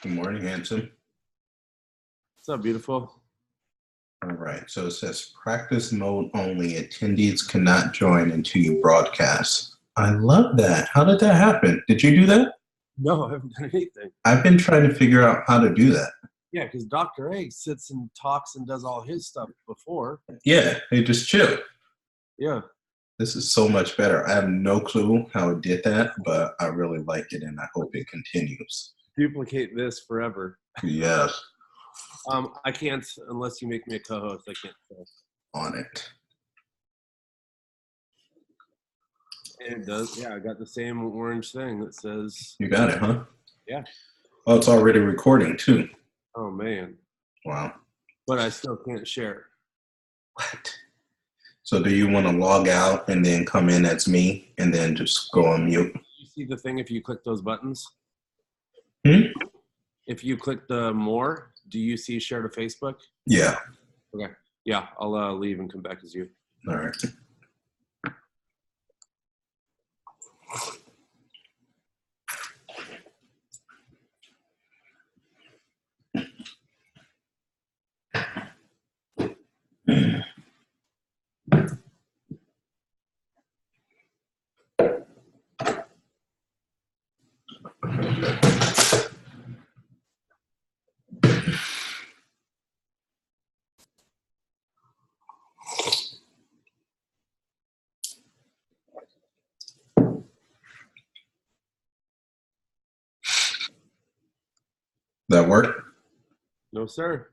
Good morning, handsome. What's up, beautiful? All right, so it says practice mode only. Attendees cannot join until you broadcast. I love that. How did that happen? Did you do that? No, I haven't done anything. I've been trying to figure out how to do that. Yeah, because Dr. A sits and talks and does all his stuff before. Yeah, they just chill. Yeah. This is so much better. I have no clue how it did that, but I really like it, and I hope it continues. Duplicate this forever. Yes. I can't unless you make me a co-host. I can't. On it. And it does. Yeah, I got the same orange thing that says. You got it, huh? Yeah. Oh, it's already recording too. Oh man. Wow. But I still can't share. What? So do you want to log out and then come in as me and then just go on mute? You see the thing if you click those buttons? If you click the more, do you see share to Facebook? Yeah. Okay. Yeah, I'll leave and come back as you. All right. That work? No, sir.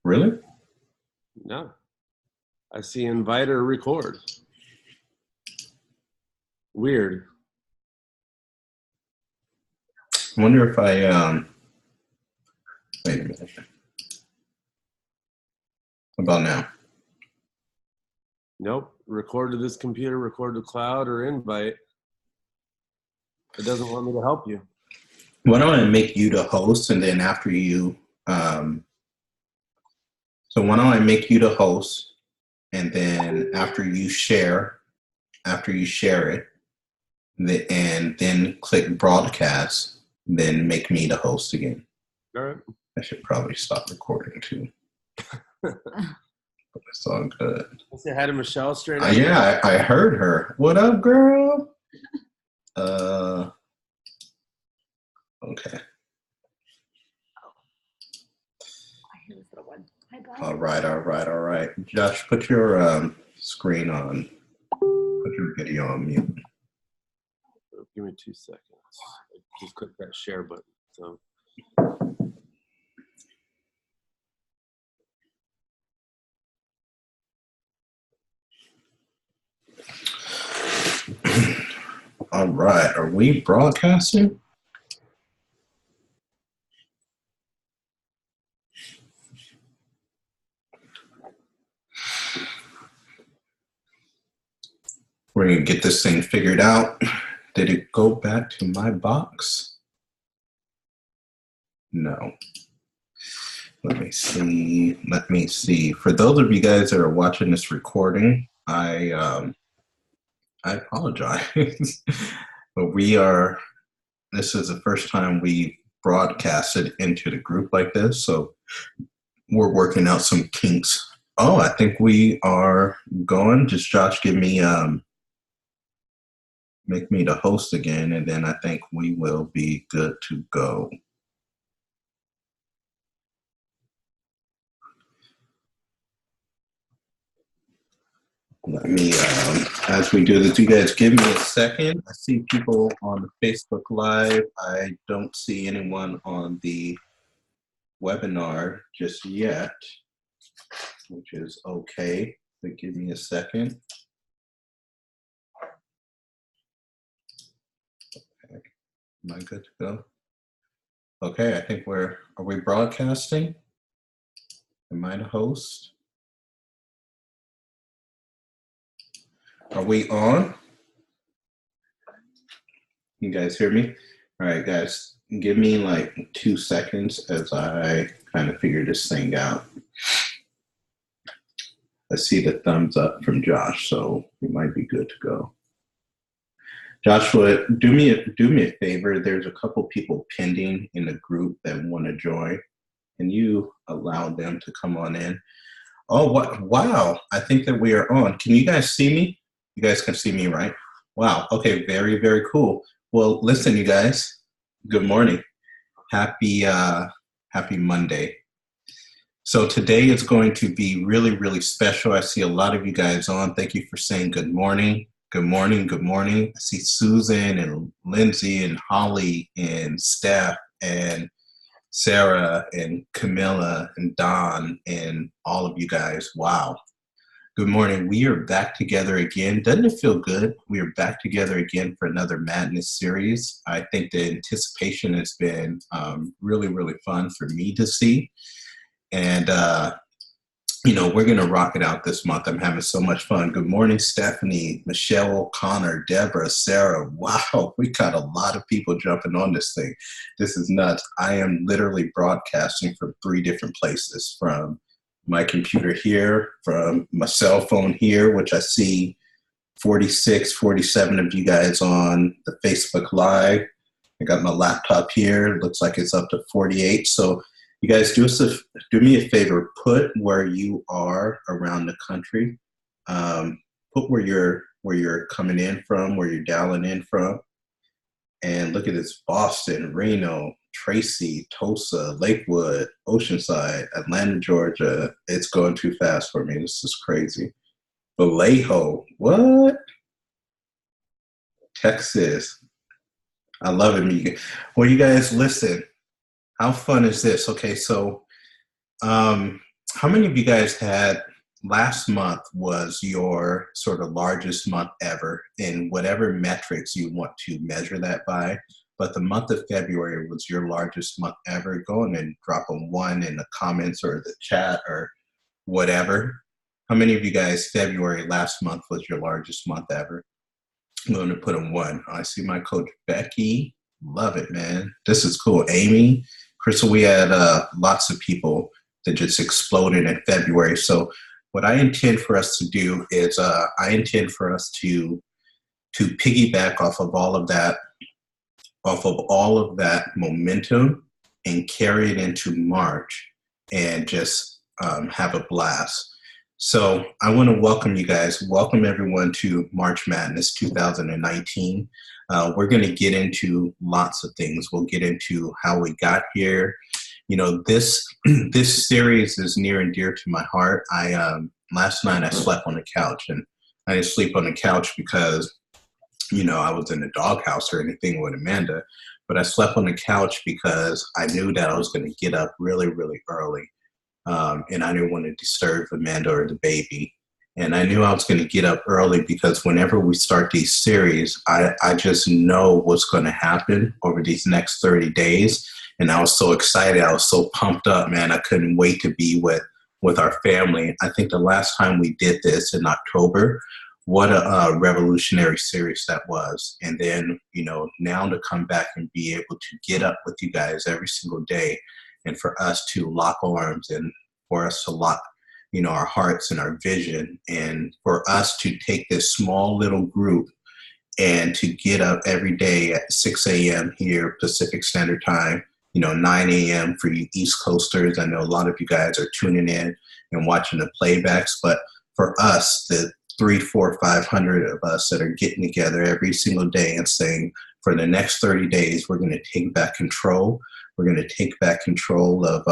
Really? No. I see invite or record. Weird. I wonder if I wait a minute. How about now? Nope. Record to this computer, record to cloud, or invite. It doesn't want me to help you. Why don't I make you the host, and then after you so why don't I make you the host, and then after you share it, and then click broadcast, then make me the host again. All right. I should probably stop recording too. It's all good. I say hi to Michelle straight up. Yeah, I heard her. What up, girl? Okay. All right. Josh, put your screen on. Put your video on mute. Give me 2 seconds. Just click that share button. So. All right. Are we broadcasting? We're going to get this thing figured out. Did it go back to my box? No. Let me see. For those of you guys that are watching this recording, I apologize. But this is the first time we broadcasted into the group like this, so we're working out some kinks. Oh, I think we are going. Just Josh, make me the host again, and then I think we will be good to go. Let me, as we do this, you guys give me a second. I see people on the Facebook Live. I don't see anyone on the webinar just yet, which is okay. But give me a second. Okay. Am I good to go? Okay, I think are we broadcasting? Am I the host? Are we on? You guys hear me? All right, guys, give me like 2 seconds as I kind of figure this thing out. I see the thumbs up from Josh, so we might be good to go. Joshua, do me a favor. There's a couple people pending in the group that want to join. Can you allow them to come on in? Oh, what? Wow! I think that we are on. Can you guys see me? You guys can see me, right? Wow. Okay. Very, very cool. Well, listen, you guys. Good morning. Happy Monday. So today is going to be really, really special. I see a lot of you guys on. Thank you for saying good morning. Good morning. Good morning. I see Susan and Lindsay and Holly and Steph and Sarah and Camilla and Don and all of you guys. Wow. Good morning. We are back together again. Doesn't it feel good? We are back together again for another Madness series. I think the anticipation has been really, really fun for me to see. And, we're going to rock it out this month. I'm having so much fun. Good morning, Stephanie, Michelle O'Connor, Deborah, Sarah. Wow, we got a lot of people jumping on this thing. This is nuts. I am literally broadcasting from 3 different places, from my computer here, from my cell phone here, which I see 46, 47 of you guys on the Facebook Live. I got my laptop here. It looks like it's up to 48. So you guys, do me a favor. Put where you are around the country. Put where you're coming in from, where you're dialing in from. And look at this: Boston, Reno, Tracy, Tulsa, Lakewood, Oceanside, Atlanta, Georgia. It's going too fast for me. This is crazy. Vallejo, what? Texas. I love it. Well, you guys, listen. How fun is this? Okay, so how many of you guys had last month was your sort of largest month ever in whatever metrics you want to measure that by? But the month of February was your largest month ever. Go on and drop a 1 in the comments or the chat or whatever. How many of you guys, February last month was your largest month ever? I'm going to put a 1. I see my coach Becky. Love it, man. This is cool. Amy, Crystal, we had lots of people that just exploded in February. So what I intend for us to do is I intend for us to piggyback off of all of that momentum and carry it into March and just have a blast. So I want to welcome you guys. Welcome everyone to March Madness 2019. We're going to get into lots of things. We'll get into how we got here. This series is near and dear to my heart. Last night I slept on the couch, and I didn't sleep on the couch because, I was in the doghouse or anything with Amanda, but I slept on the couch because I knew that I was going to get up really, really early. And I didn't want to disturb Amanda or the baby. And I knew I was going to get up early because whenever we start these series, I just know what's going to happen over these next 30 days. And I was so excited. I was so pumped up, man. I couldn't wait to be with our family. I think the last time we did this in October, what a revolutionary series that was. And then, now to come back and be able to get up with you guys every single day and for us to lock arms and for us to lock, our hearts and our vision, and for us to take this small little group and to get up every day at 6 a.m. here, Pacific Standard Time, 9 a.m. for you East Coasters. I know a lot of you guys are tuning in and watching the playbacks, but for us, the 300, 400, 500 of us that are getting together every single day and saying, for the next 30 days, we're going to take back control. We're going to take back control of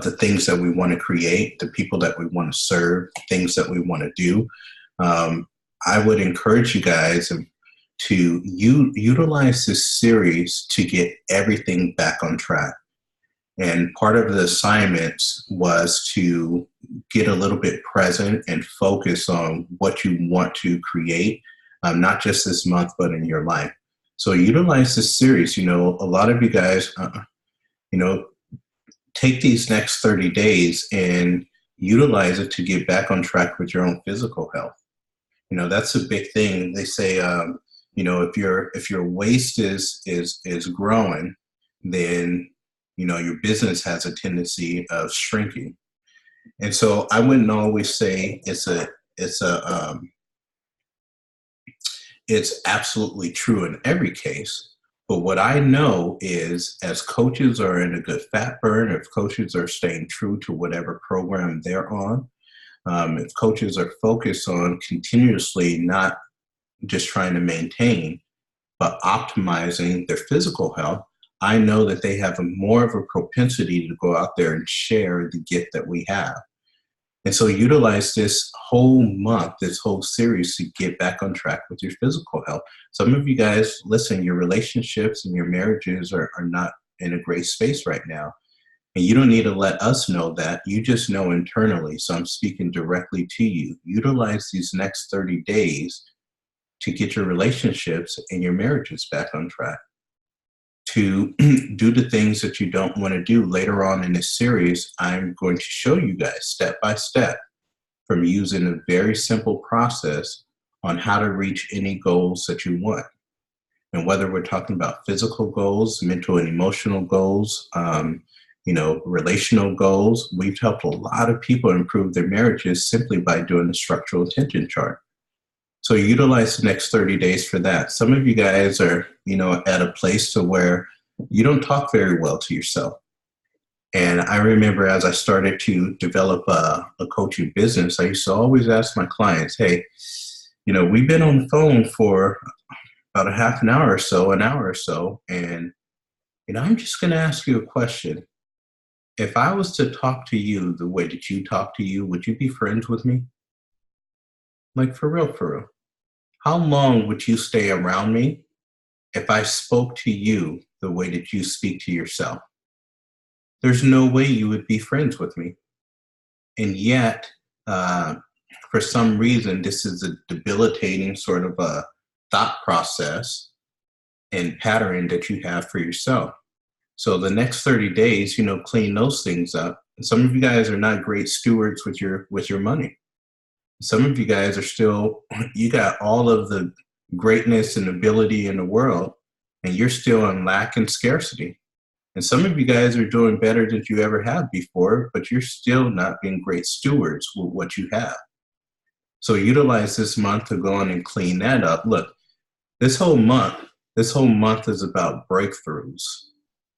the things that we want to create, the people that we want to serve, things that we want to do. I would encourage you guys to utilize this series to get everything back on track. And part of the assignments was to get a little bit present and focus on what you want to create, not just this month, but in your life. So utilize this series. A lot of you guys, take these next 30 days and utilize it to get back on track with your own physical health. That's a big thing. They say, if your waist is growing, then, your business has a tendency of shrinking. And so I wouldn't always say it's a it's absolutely true in every case. But what I know is, as coaches are in a good fat burn, if coaches are staying true to whatever program they're on, if coaches are focused on continuously not just trying to maintain, but optimizing their physical health, I know that they have more of a propensity to go out there and share the gift that we have. And so utilize this whole month, this whole series to get back on track with your physical health. Some of you guys, listen, your relationships and your marriages are not in a great space right now. And you don't need to let us know that. You just know internally. So I'm speaking directly to you. Utilize these next 30 days to get your relationships and your marriages back on track, to do the things that you don't want to do. Later on in this series, I'm going to show you guys step by step from using a very simple process on how to reach any goals that you want. And whether we're talking about physical goals, mental and emotional goals, relational goals, we've helped a lot of people improve their marriages simply by doing the structural intention chart. So utilize the next 30 days for that. Some of you guys are, at a place to where you don't talk very well to yourself. And I remember as I started to develop a coaching business, I used to always ask my clients, hey, we've been on the phone for about a half an hour or so, and, I'm just going to ask you a question. If I was to talk to you the way that you talk to you, would you be friends with me? Like, for real, for real. How long would you stay around me if I spoke to you the way that you speak to yourself? There's no way you would be friends with me. And yet, for some reason, this is a debilitating sort of a thought process and pattern that you have for yourself. So the next 30 days, clean those things up. And some of you guys are not great stewards with your money. Some of you guys are still, you got all of the greatness and ability in the world, and you're still in lack and scarcity. And some of you guys are doing better than you ever have before, but you're still not being great stewards with what you have. So utilize this month to go on and clean that up. Look, this whole month is about breakthroughs.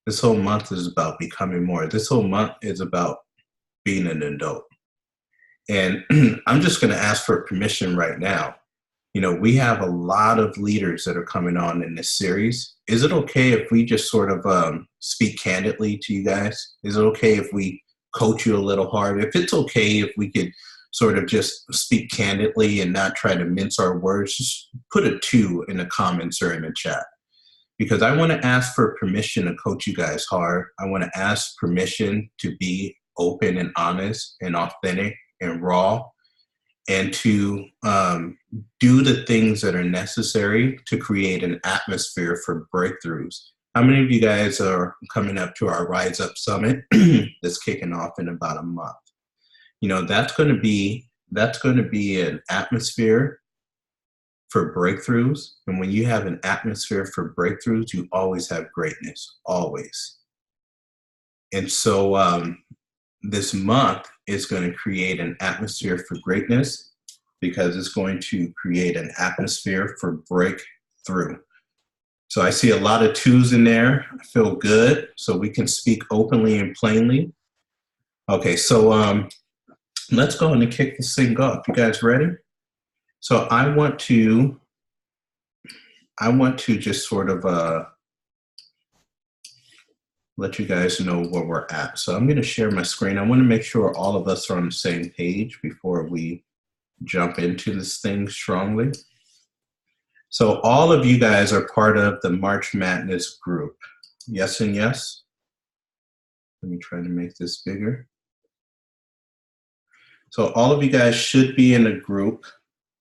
This whole month is about becoming more. This whole month is about being an adult. And I'm just going to ask for permission right now. We have a lot of leaders that are coming on in this series. Is it okay if we just sort of speak candidly to you guys? Is it okay if we coach you a little hard? If it's okay if we could sort of just speak candidly and not try to mince our words, just put a 2 in the comments or in the chat. Because I want to ask for permission to coach you guys hard. I want to ask permission to be open and honest and authentic and raw, and to do the things that are necessary to create an atmosphere for breakthroughs. How many of you guys are coming up to our Rise Up Summit that's kicking off in about a month? That's going to be an atmosphere for breakthroughs. And when you have an atmosphere for breakthroughs, you always have greatness, always. And so this month is going to create an atmosphere for greatness, because it's going to create an atmosphere for breakthrough. So I see a lot of 2s in there. I feel good. So we can speak openly and plainly. Okay, so let's go and kick this thing off. You guys ready? So I want to just sort of let you guys know where we're at. So I'm going to share my screen. I want to make sure all of us are on the same page before we jump into this thing strongly. So all of you guys are part of the March Madness group. Yes and yes? Let me try to make this bigger. So all of you guys should be in a group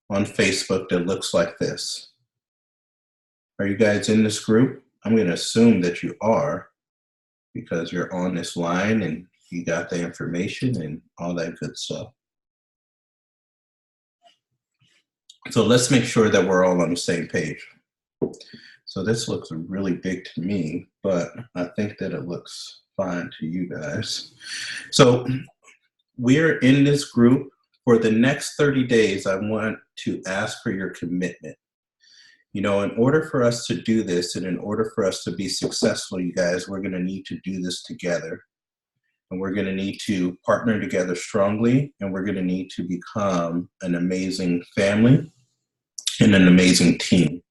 on Facebook that looks like this. Are you guys in this group? I'm going to assume that you are, because you're on this line and you got the information and all that good stuff. So let's make sure that we're all on the same page. So this looks really big to me, but I think that it looks fine to you guys. So we're in this group. For the next 30 days, I want to ask for your commitment. You know, in order for us to do this and in order for us to be successful, you guys, we're going to need to do this together. And we're going to need to partner together strongly, and we're going to need to become an amazing family and an amazing team.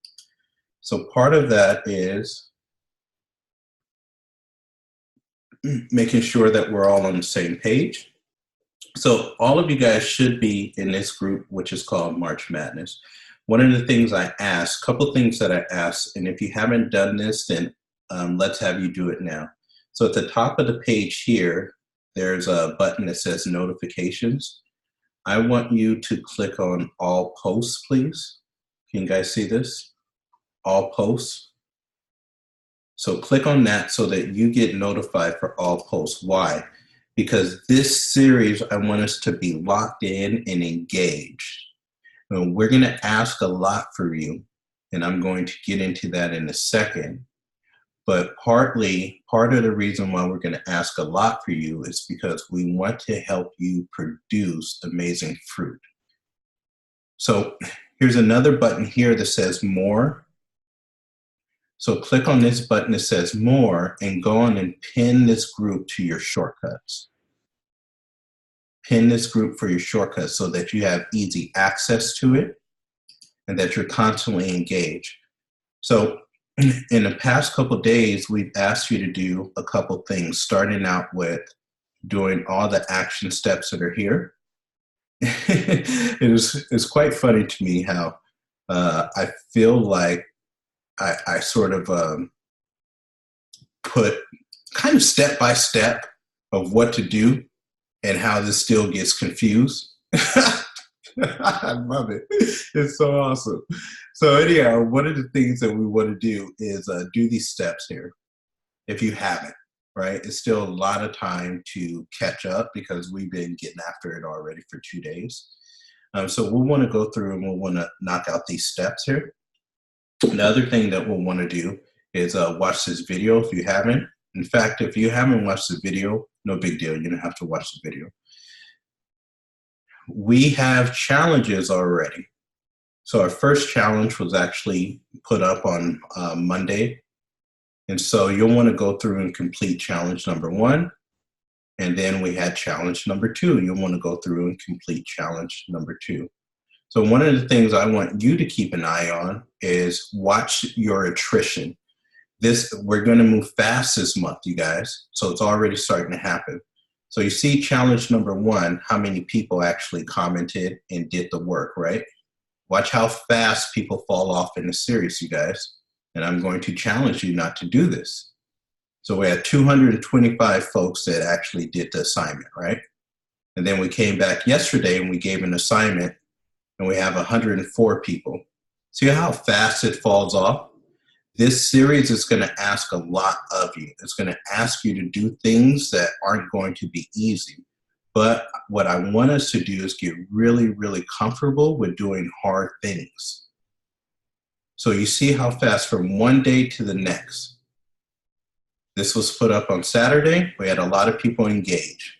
So part of that is making sure that we're all on the same page. So all of you guys should be in this group, which is called March Madness. One of the things I ask, couple things that I ask, and if you haven't done this, then let's have you do it now. So at the top of the page here, there's a button that says notifications. I want you to click on all posts, please. Can you guys see this? All posts. So click on that so that you get notified for all posts. Why? Because this series, I want us to be locked in and engaged. And we're going to ask a lot for you, and I'm going to get into that in a second. But part of the reason why we're going to ask a lot for you is because we want to help you produce amazing fruit. So here's another button here that says more. So click on this button that says more and go on and pin this group to your shortcuts. Pin this group for your shortcuts so that you have easy access to it and that you're constantly engaged. So in the past couple of days, we've asked you to do a couple things, starting out with doing all the action steps that are here. It's quite funny to me how I feel like I sort of put kind of step by step of what to do and how this still gets confused. I love it. It's so awesome. So anyhow, one of the things that we want to do is do these steps here. If you haven't, right? It's still a lot of time to catch up because we've been getting after it already for 2 days. So we'll want to go through and we'll want to knock out these steps here. The other thing that we'll want to do is watch this video if you haven't. In fact, if you haven't watched the video, no big deal. You don't have to watch the video. We have challenges already. So our first challenge was actually put up on Monday. And so you'll want to go through and complete challenge number 1. And then we had challenge number 2. You'll want to go through and complete challenge number 2. So one of the things I want you to keep an eye on is watch your attrition. We're going to move fast this month, you guys. So it's already starting to happen. So you see challenge number 1, how many people actually commented and did the work, right? Watch how fast people fall off in the series, you guys. And I'm going to challenge you not to do this. So we had 225 folks that actually did the assignment, right? And then we came back yesterday and we gave an assignment and we have 104 people. See how fast it falls off? This series is going to ask a lot of you. It's going to ask you to do things that aren't going to be easy. But what I want us to do is get really, really comfortable with doing hard things. So you see how fast from one day to the next. This was put up on Saturday. We had a lot of people engage.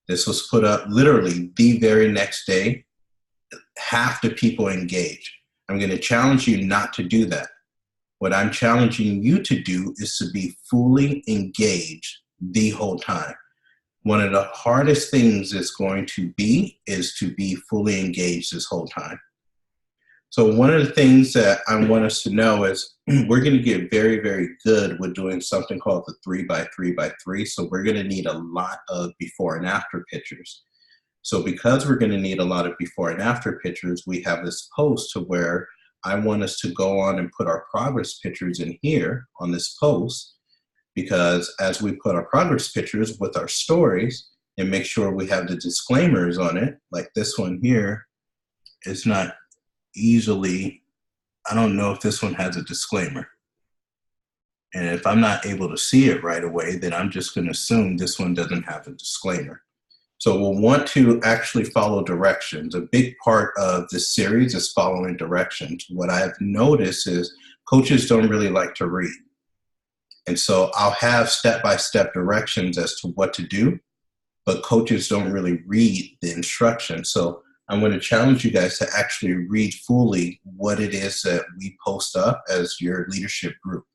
This was put up literally the very next day. Half the people engaged. I'm going to challenge you not to do that. What I'm challenging you to do is to be fully engaged the whole time. One of the hardest things is going to be fully engaged this whole time. So one of the things that I want us to know is we're going to get very, very good with doing something called the 3x3x3. So we're going to need a lot of before and after pictures. So because we're going to need a lot of before and after pictures, we have this post to where I want us to go on and put our progress pictures in here on this post, because as we put our progress pictures with our stories and make sure we have the disclaimers on it, like this one here is not easily, I don't know if this one has a disclaimer. And if I'm not able to see it right away, then I'm just going to assume this one doesn't have a disclaimer. So we'll want to actually follow directions. A big part of this series is following directions. What I've noticed is coaches don't really like to read. And so I'll have step-by-step directions as to what to do, but coaches don't really read the instructions. So I'm going to challenge you guys to actually read fully what it is that we post up as your leadership group.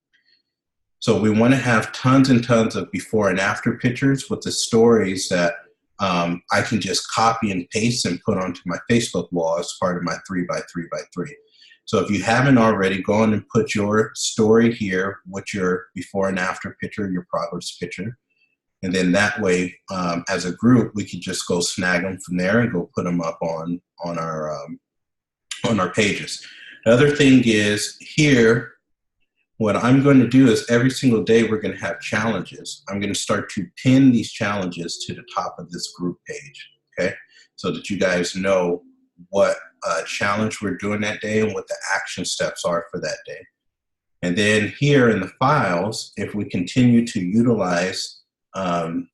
So we want to have tons and tons of before and after pictures with the stories that I can just copy and paste and put onto my Facebook wall as part of my 3x3x3. So if you haven't already, go on and put your story here with your before and after picture, your progress picture. And then that way, as a group, we can just go snag them from there and go put them up on our pages. The other thing is here, what I'm going to do is every single day we're going to have challenges. I'm going to start to pin these challenges to the top of this group page, okay? So that you guys know what challenge we're doing that day and what the action steps are for that day. And then here in the files, if we continue to utilize the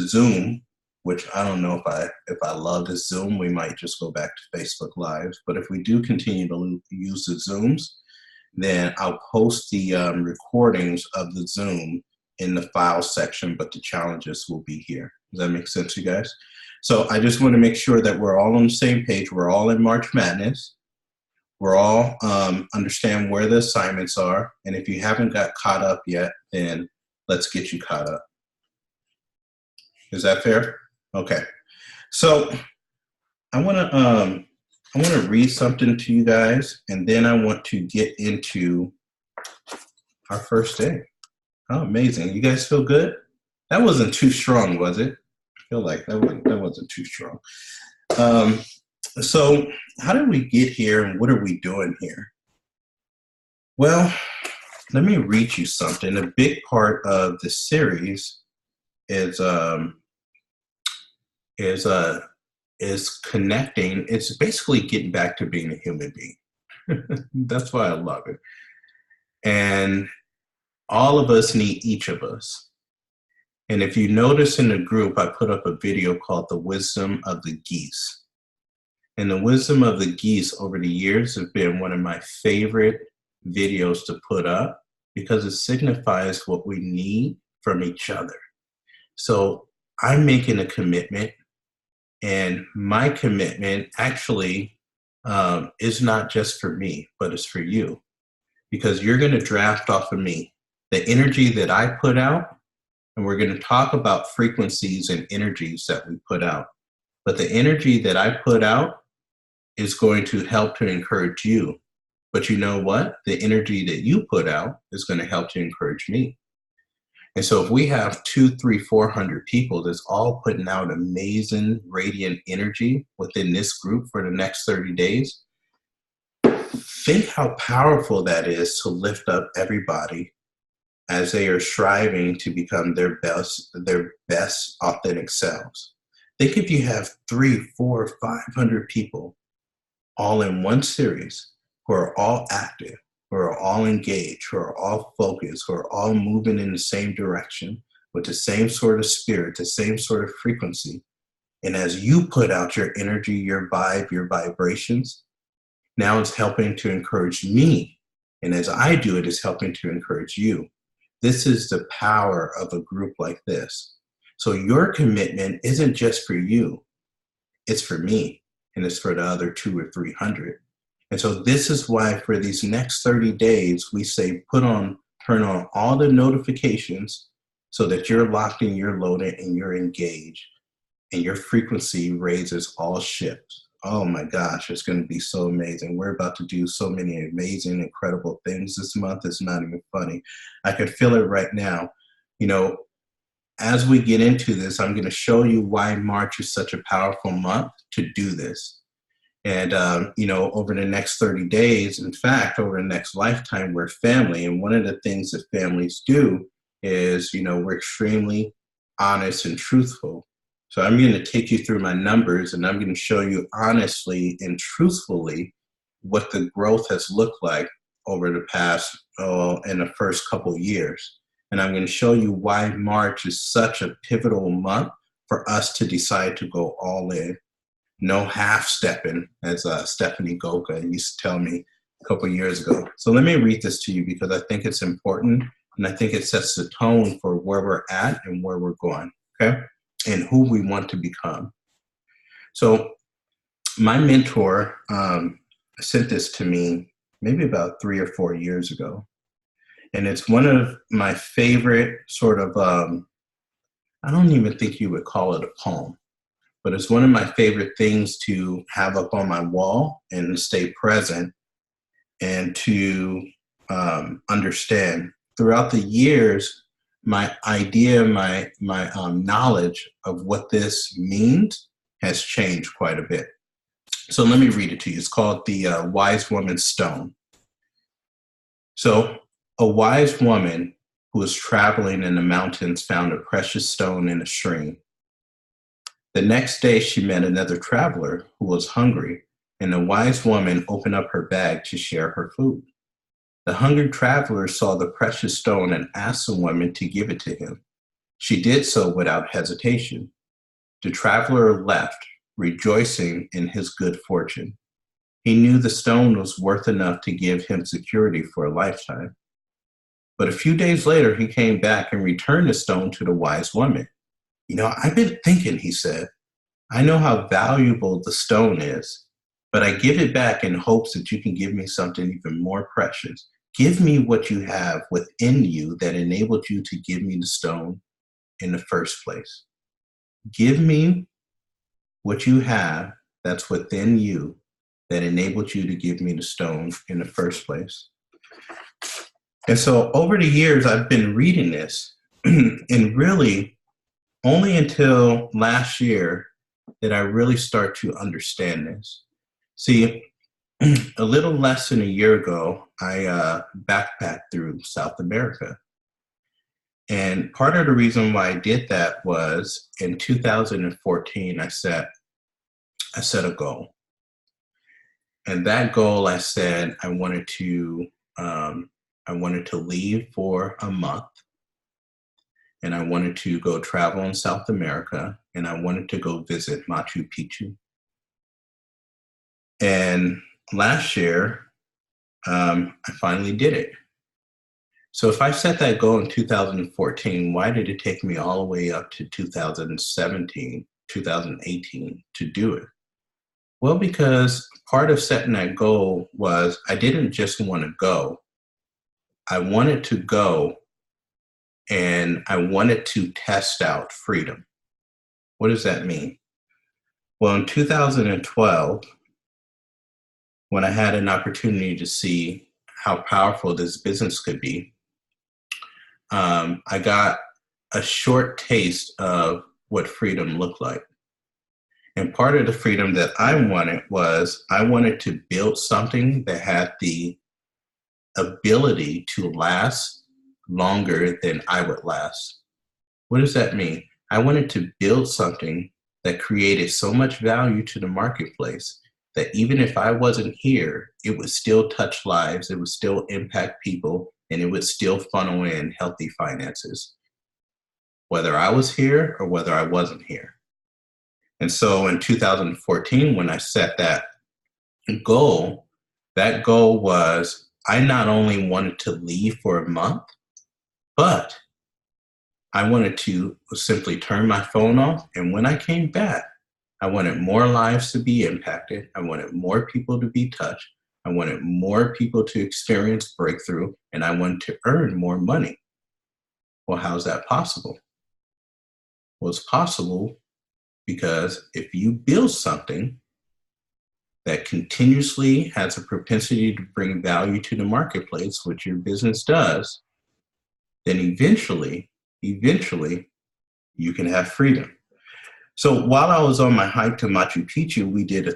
Zoom, which I don't know if I love the Zoom, we might just go back to Facebook Live. But if we do continue to use the Zooms, then I'll post the recordings of the Zoom in the file section, but the challenges will be here. Does that make sense, you guys? So I just want to make sure that we're all on the same page. We're all in March Madness. We're all understand where the assignments are. And if you haven't got caught up yet, then let's get you caught up. Is that fair? Okay. So I want to read something to you guys, and then I want to get into our first day. Oh, amazing. You guys feel good? That wasn't too strong, was it? I feel like that wasn't too strong. So how did we get here, and what are we doing here? Well, let me read you something. A big part of the series is connecting. It's basically getting back to being a human being. That's why I love it. And all of us need each of us. And if you notice in the group, I put up a video called The Wisdom of the Geese. And the wisdom of the geese over the years have been one of my favorite videos to put up because it signifies what we need from each other. So I'm making a commitment, and my commitment actually is not just for me, but it's for you, because you're going to draft off of me the energy that I put out, and we're going to talk about frequencies and energies that we put out. But the energy that I put out is going to help to encourage you. But you know what? The energy that you put out is going to help to encourage me. And so if we have 200, 300, 400 people that's all putting out amazing, radiant energy within this group for the next 30 days, think how powerful that is to lift up everybody as they are striving to become their best authentic selves. Think if you have 300, 400, 500 people all in one series who are all active, who are all engaged, who are all focused, who are all moving in the same direction with the same sort of spirit, the same sort of frequency. And as you put out your energy, your vibe, your vibrations, now it's helping to encourage me. And as I do it, it's helping to encourage you. This is the power of a group like this. So your commitment isn't just for you, it's for me, and it's for the other 200 or 300. And so this is why for these next 30 days, we say turn on all the notifications so that you're locked in, you're loaded, and you're engaged, and your frequency raises all ships. Oh my gosh, it's going to be so amazing. We're about to do so many amazing, incredible things this month. It's not even funny. I can feel it right now. You know, as we get into this, I'm going to show you why March is such a powerful month to do this. And, you know, over the next 30 days, in fact, over the next lifetime, we're family. And one of the things that families do is, you know, we're extremely honest and truthful. So I'm going to take you through my numbers, and I'm going to show you honestly and truthfully what the growth has looked like over the past, in the first couple years. And I'm going to show you why March is such a pivotal month for us to decide to go all in. No half-stepping, as Stephanie Goka used to tell me a couple of years ago. So let me read this to you because I think it's important, and I think it sets the tone for where we're at and where we're going, okay? And who we want to become. So my mentor sent this to me maybe about 3 or 4 years ago. And it's one of my favorite sort of, I don't even think you would call it a poem, but it's one of my favorite things to have up on my wall and stay present and to understand. Throughout the years, my idea, my knowledge of what this means has changed quite a bit. So let me read it to you. It's called The Wise Woman's Stone. So a wise woman who was traveling in the mountains found a precious stone in a stream. The next day, she met another traveler who was hungry, and the wise woman opened up her bag to share her food. The hungry traveler saw the precious stone and asked the woman to give it to him. She did so without hesitation. The traveler left, rejoicing in his good fortune. He knew the stone was worth enough to give him security for a lifetime. But a few days later, he came back and returned the stone to the wise woman. You know, I've been thinking, he said. I know how valuable the stone is, but I give it back in hopes that you can give me something even more precious. Give me what you have within you that enabled you to give me the stone in the first place. Give me what you have that's within you that enabled you to give me the stone in the first place. And so over the years, I've been reading this, and really only until last year did I really start to understand this. See, a little less than a year ago, I backpacked through South America. And part of the reason why I did that was in 2014, I set a goal. And that goal, I said I wanted to leave for a month, and I wanted to go travel in South America, and I wanted to go visit Machu Picchu. And last year, I finally did it. So if I set that goal in 2014, why did it take me all the way up to 2017, 2018 to do it? Well, because part of setting that goal was I didn't just want to go. I wanted to go and I wanted to test out freedom. What does that mean? Well, in 2012, when I had an opportunity to see how powerful this business could be, I got a short taste of what freedom looked like. And part of the freedom that I wanted was I wanted to build something that had the ability to last longer than I would last. What does that mean? I wanted to build something that created so much value to the marketplace that even if I wasn't here, it would still touch lives, it would still impact people, and it would still funnel in healthy finances, whether I was here or whether I wasn't here. And so in 2014, when I set that goal was I not only wanted to leave for a month, but I wanted to simply turn my phone off. And when I came back, I wanted more lives to be impacted. I wanted more people to be touched. I wanted more people to experience breakthrough, and I wanted to earn more money. Well, how's that possible? Well, it's possible because if you build something that continuously has a propensity to bring value to the marketplace, which your business does, then eventually you can have freedom. So while I was on my hike to Machu Picchu, we did a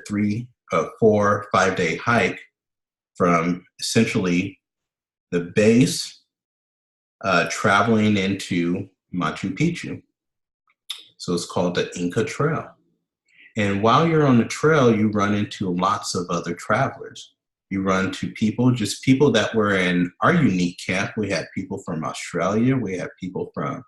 4, 5-day hike from essentially the base, traveling into Machu Picchu. So it's called the Inca Trail. And while you're on the trail, you run into lots of other travelers. You run to people, just people that were in our unique camp. We had people from Australia. We had people from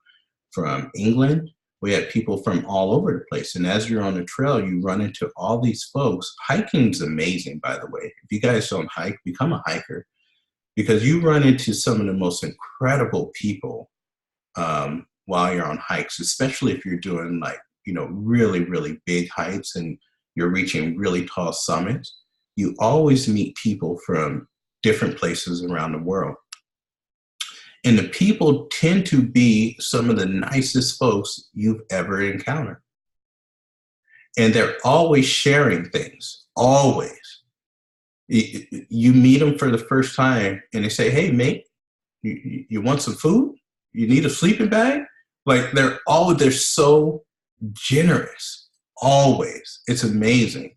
England. We had people from all over the place. And as you're on the trail, you run into all these folks. Hiking's amazing, by the way. If you guys don't hike, become a hiker, because you run into some of the most incredible people while you're on hikes, especially if you're doing really, really big hikes and you're reaching really tall summits, you always meet people from different places around the world. And the people tend to be some of the nicest folks you've ever encountered. And they're always sharing things, always. You meet them for the first time and they say, hey, mate, you want some food? You need a sleeping bag? Like they're so generous, always. It's amazing.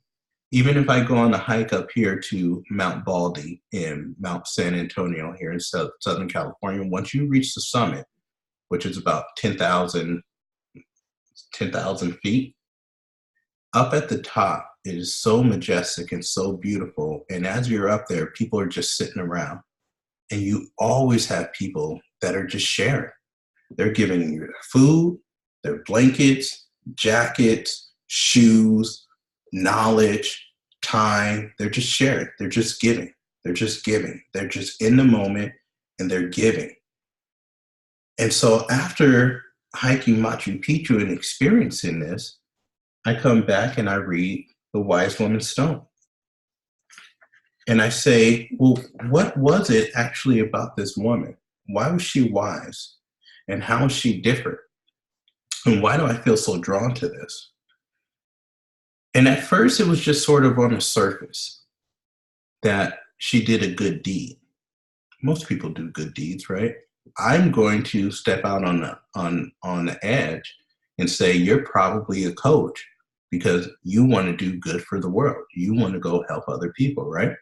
Even if I go on a hike up here to Mount Baldy in Mount San Antonio here in Southern California, once you reach the summit, which is about 10,000 feet, up at the top, it is so majestic and so beautiful. And as you're up there, people are just sitting around. And you always have people that are just sharing. They're giving you their food, their blankets, jackets, shoes, knowledge, time. They're just sharing. They're just giving. They're just giving. They're just in the moment and they're giving. And so after hiking Machu Picchu and experiencing this, I come back and I read The Wise Woman's Stone. And I say, well, what was it actually about this woman? Why was she wise? And how is she different? And why do I feel so drawn to this? And at first, it was just sort of on the surface that she did a good deed. Most people do good deeds, right? I'm going to step out on the edge and say, you're probably a coach because you want to do good for the world. You want to go help other people, right?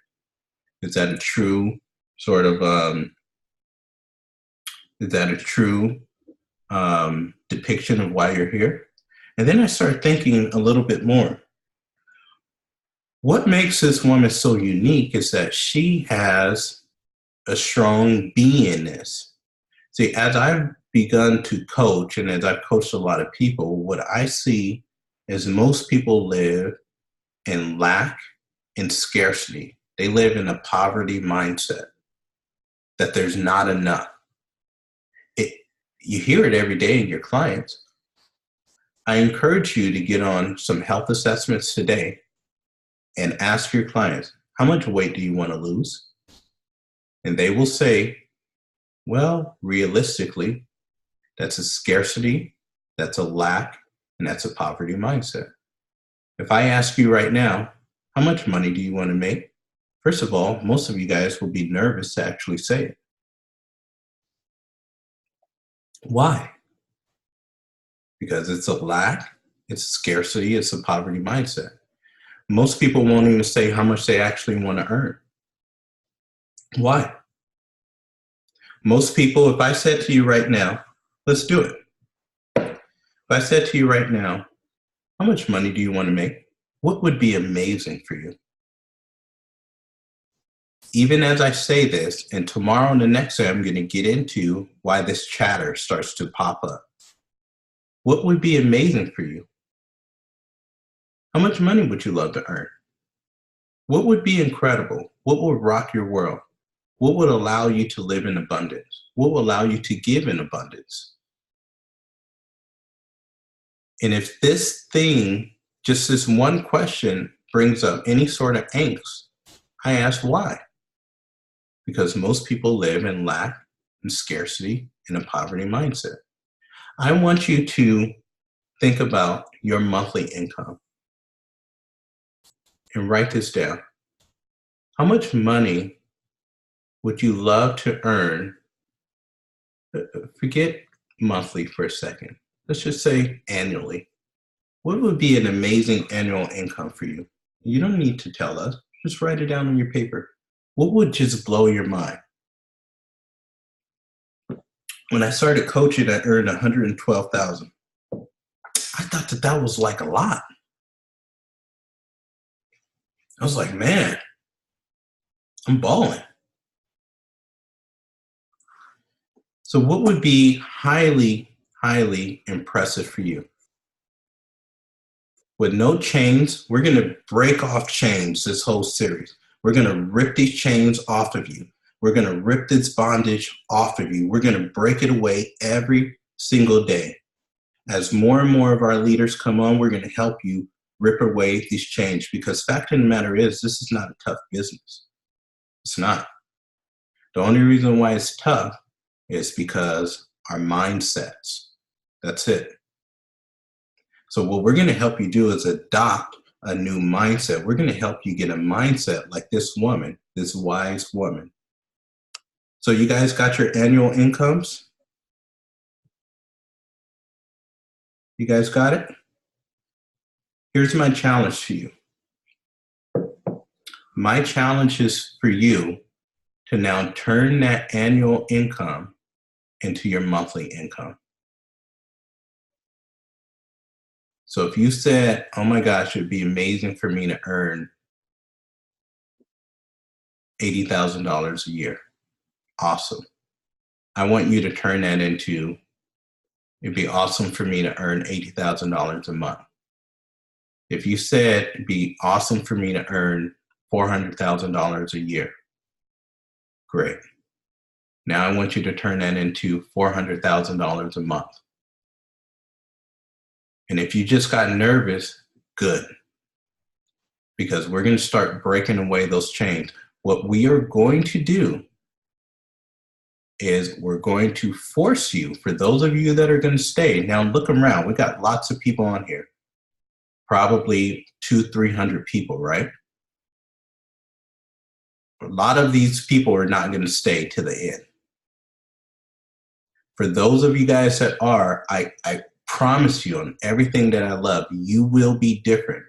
Is that a true sort of, depiction of why you're here? And then I started thinking a little bit more. What makes this woman so unique is that she has a strong beingness. See, as I've begun to coach and as I've coached a lot of people, what I see is most people live in lack and scarcity. They live in a poverty mindset, that there's not enough. You hear it every day in your clients. I encourage you to get on some health assessments today and ask your clients, how much weight do you want to lose? And they will say, well, realistically, that's a scarcity, that's a lack, and that's a poverty mindset. If I ask you right now, how much money do you want to make? First of all, most of you guys will be nervous to actually say it. Why? Because it's a lack, it's scarcity, it's a poverty mindset. Most people won't even say how much they actually want to earn. Why? Most people, if I said to you right now, let's do it. If I said to you right now, how much money do you want to make? What would be amazing for you? Even as I say this, and tomorrow and the next day, I'm going to get into why this chatter starts to pop up. What would be amazing for you? How much money would you love to earn? What would be incredible? What would rock your world? What would allow you to live in abundance? What will allow you to give in abundance? And if this thing, just this one question, brings up any sort of angst, I ask why. Because most people live in lack and scarcity and a poverty mindset. I want you to think about your monthly income and write this down. How much money would you love to earn? Forget monthly for a second. Let's just say annually. What would be an amazing annual income for you? You don't need to tell us. Just write it down on your paper. What would just blow your mind? When I started coaching, I earned $112,000. I thought that was like a lot. I was like, man, I'm balling. So what would be highly, highly impressive for you? With no chains, we're going to break off chains this whole series. We're going to rip these chains off of you. We're going to rip this bondage off of you. We're going to break it away every single day. As more and more of our leaders come on, we're going to help you rip away these chains, because fact of the matter is, this is not a tough business. It's not. The only reason why it's tough is because our mindsets. That's it. So what we're going to help you do is adopt a new mindset. We're going to help you get a mindset like this woman, this wise woman. So you guys got your annual incomes? You guys got it? Here's my challenge to you. My challenge is for you to now turn that annual income into your monthly income. So if you said, oh my gosh, it'd be amazing for me to earn $80,000 a year. Awesome. I want you to turn that into, it'd be awesome for me to earn $80,000 a month. If you said it'd be awesome for me to earn $400,000 a year, great. Now I want you to turn that into $400,000 a month. And if you just got nervous, good. Because we're going to start breaking away those chains. What we are going to do is we're going to force you, for those of you that are going to stay, now look around. We got lots of people on here. Probably 200-300 people, right? A lot of these people are not going to stay to the end. For those of you guys that are, I promise you on everything that I love, you will be different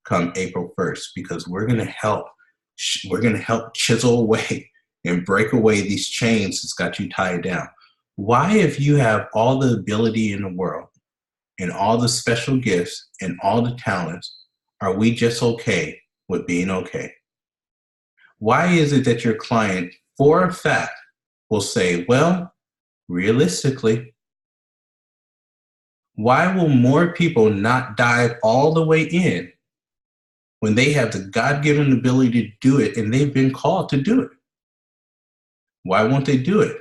come April 1st, because we're going to help chisel away and break away these chains that's got you tied down. Why, if you have all the ability in the world and all the special gifts and all the talents, are we just okay with being okay? Why is it that your client, for a fact, will say, well, realistically, why will more people not dive all the way in when they have the God-given ability to do it and they've been called to do it? Why won't they do it?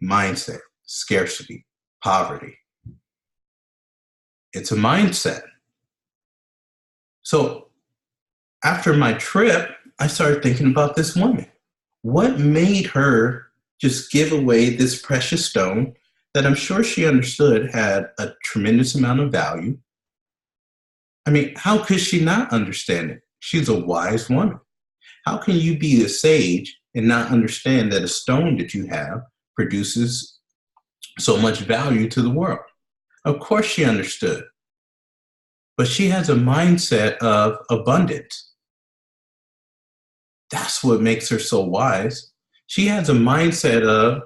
Mindset, scarcity, poverty. It's a mindset. So after my trip, I started thinking about this woman. What made her just give away this precious stone that I'm sure she understood had a tremendous amount of value? I mean, how could she not understand it? She's a wise woman. How can you be a sage and not understand that a stone that you have produces so much value to the world? Of course she understood. But she has a mindset of abundance. That's what makes her so wise. She has a mindset of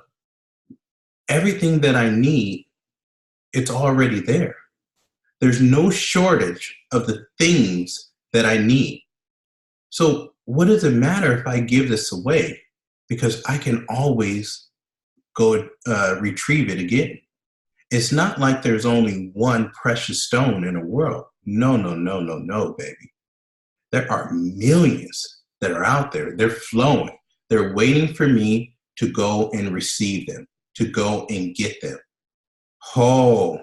everything that I need, it's already there. There's no shortage of the things that I need. So what does it matter if I give this away? Because I can always go retrieve it again. It's not like there's only one precious stone in the world. No, no, no, no, no, baby. There are millions that are out there. They're flowing. They're waiting for me to go and receive them, to go and get them. Oh,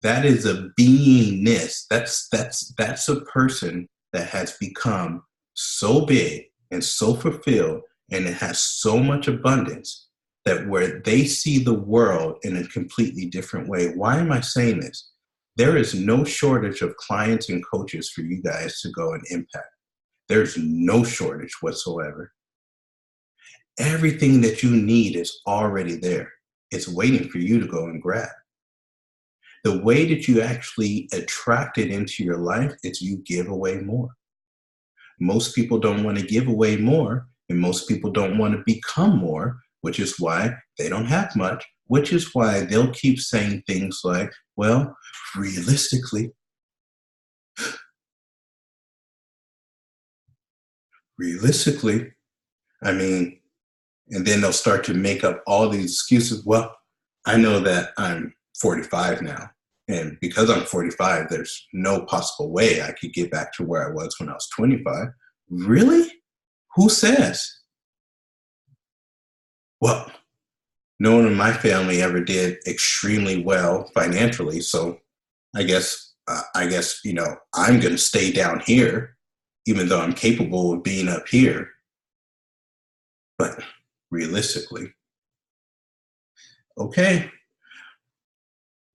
that is a beingness. That's a person that has become so big and so fulfilled, and it has so much abundance that where they see the world in a completely different way. Why am I saying this? There is no shortage of clients and coaches for you guys to go and impact. There's no shortage whatsoever. Everything that you need is already there. It's waiting for you to go and grab. The way that you actually attract it into your life is you give away more. Most people don't want to give away more, and most people don't want to become more, which is why they don't have much, which is why they'll keep saying things like, well, realistically, I mean, and then they'll start to make up all these excuses. Well, I know that I'm 45 now, and because I'm 45, there's no possible way I could get back to where I was when I was 25. Really? Who says? Well, no one in my family ever did extremely well financially, so I guess I guess, I'm going to stay down here, even though I'm capable of being up here. But realistically, okay,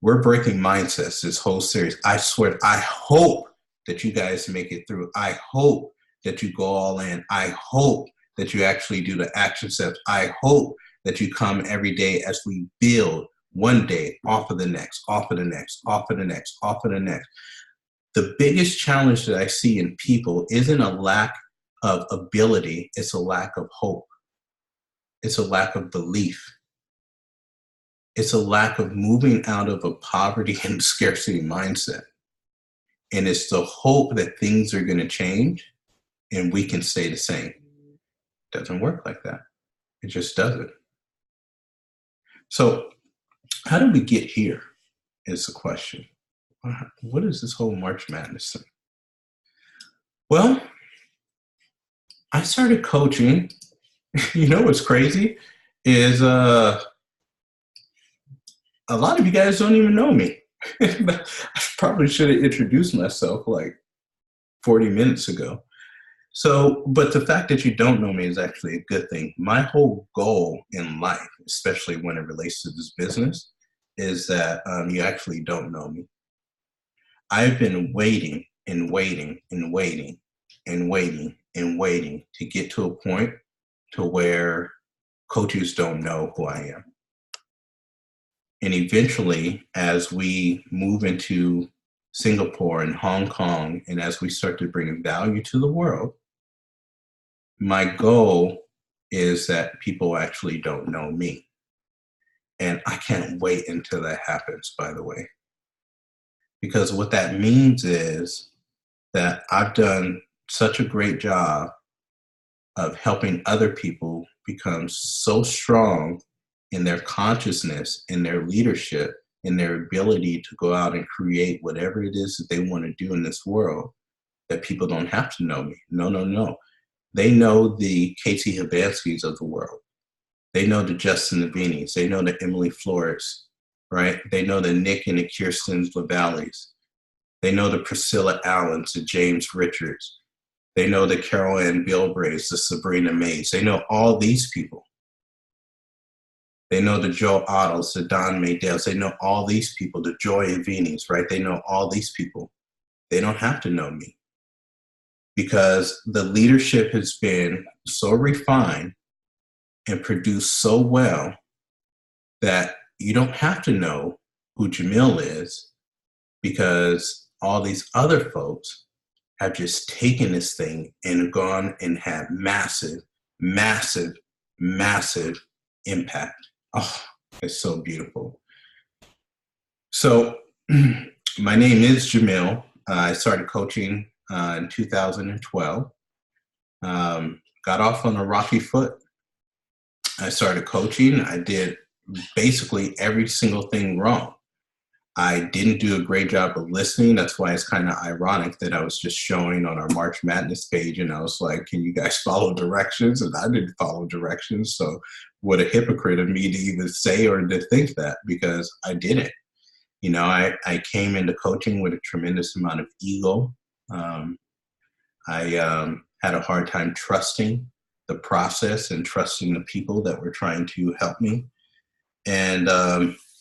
we're breaking mindsets this whole series. I swear, I hope that you guys make it through. I hope that you go all in. I hope that you actually do the action steps. I hope that you come every day as we build one day off of the next, off of the next, off of the next, off of the next. The biggest challenge that I see in people isn't a lack of ability, it's a lack of hope. It's a lack of belief. It's a lack of moving out of a poverty and scarcity mindset. And it's the hope that things are going to change and we can stay the same. It doesn't work like that. It just doesn't. So how did we get here is the question. What is this whole March Madness thing? Well, I started coaching. You know what's crazy is a lot of you guys don't even know me. I probably should have introduced myself like 40 minutes ago. So, but the fact that you don't know me is actually a good thing. My whole goal in life, especially when it relates to this business, is that you actually don't know me. I've been waiting and waiting and waiting and waiting and waiting to get to a point to where coaches don't know who I am. And eventually, as we move into Singapore and Hong Kong, and as we start to bring value to the world, my goal is that people actually don't know me. And I can't wait until that happens, by the way. Because what that means is that I've done such a great job of helping other people become so strong in their consciousness, in their leadership, in their ability to go out and create whatever it is that they want to do in this world, that people don't have to know me. No, no, no. They know the Casey Hibanskis of the world. They know the Justin Navinis. They know the Emily Flores, right? They know the Nick and the Kirsten LaValleys. They know the Priscilla Allens, the James Richards. They know the Carol Ann Bilbrays, the Sabrina Mays. They know all these people. They know the Joe Ottos, the Don Maydales. They know all these people, the Joy Avinis, right? They know all these people. They don't have to know me because the leadership has been so refined and produced so well that you don't have to know who Jamil is because all these other folks have just taken this thing and gone and had massive, massive, massive impact. Oh, it's so beautiful. So my name is Jamil. I started coaching in 2012. Got off on a rocky foot. I started coaching. I did basically every single thing wrong. I didn't do a great job of listening. That's why it's kind of ironic that I was just showing on our March Madness page and I was like, can you guys follow directions? And I didn't follow directions. So what a hypocrite of me to even say or to think that, because I didn't. You know, I came into coaching with a tremendous amount of ego. I had a hard time trusting the process and trusting the people that were trying to help me. And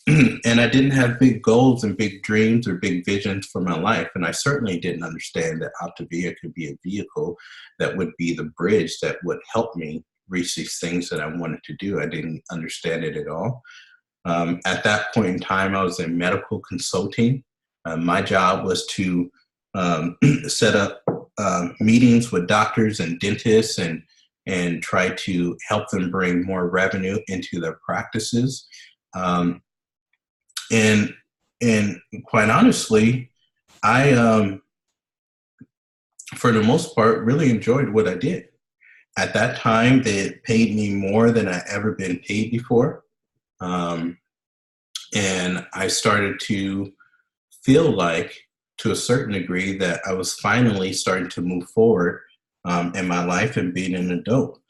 and I didn't have big goals and big dreams or big visions for my life. And I certainly didn't understand that Optavia could be a vehicle that would be the bridge that would help me reach these things that I wanted to do. I didn't understand it at all. At that point in time, I was in medical consulting. My job was to set up meetings with doctors and dentists and try to help them bring more revenue into their practices. And quite honestly, I, for the most part, really enjoyed what I did. At that time, they paid me more than I ever been paid before. And I started to feel like, to a certain degree, that I was finally starting to move forward in my life and being an adult.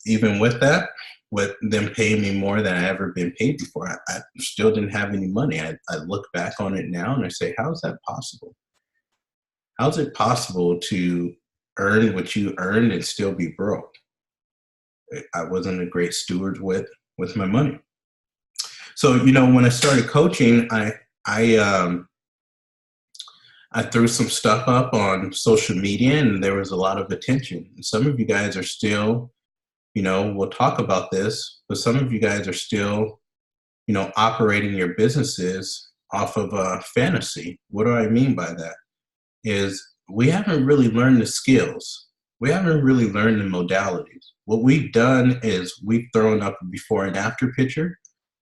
Even with that, with them paying me more than I ever been paid before, I still didn't have any money. I look back on it now and I say, how is that possible? How's it possible to earn what you earned and still be broke? I wasn't a great steward with my money. So, when I started coaching, I I threw some stuff up on social media and there was a lot of attention. And some of you guys are still, we'll talk about this, but some of you guys are still, operating your businesses off of fantasy. What do I mean by that? Is we haven't really learned the skills. We haven't really learned the modalities. What we've done is we've thrown up a before and after picture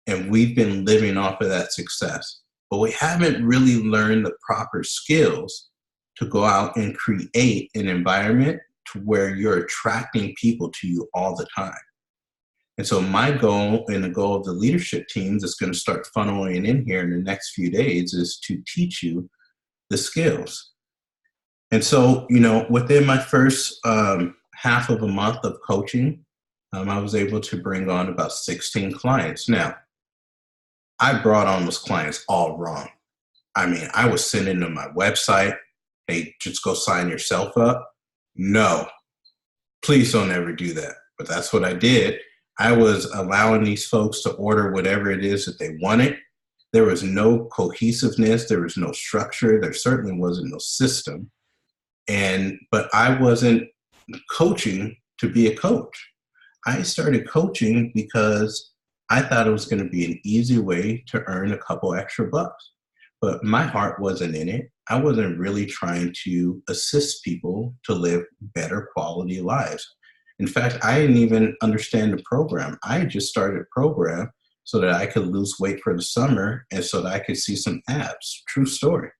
and we've been living off of that success. But we haven't really learned the proper skills to go out and create an environment to where you're attracting people to you all the time. And so my goal and the goal of the leadership teams that's going to start funneling in here in the next few days is to teach you the skills. And so, within my first half of a month of coaching, I was able to bring on about 16 clients. Now, I brought on those clients all wrong. I mean, I was sending them my website. Hey, just go sign yourself up. No, please don't ever do that. But that's what I did. I was allowing these folks to order whatever it is that they wanted. There was no cohesiveness. There was no structure. There certainly wasn't no system. But I wasn't coaching to be a coach. I started coaching because I thought it was going to be an easy way to earn a couple extra bucks. But my heart wasn't in it. I wasn't really trying to assist people to live better quality lives. In fact, I didn't even understand the program. I just started a program so that I could lose weight for the summer and so that I could see some abs. True story.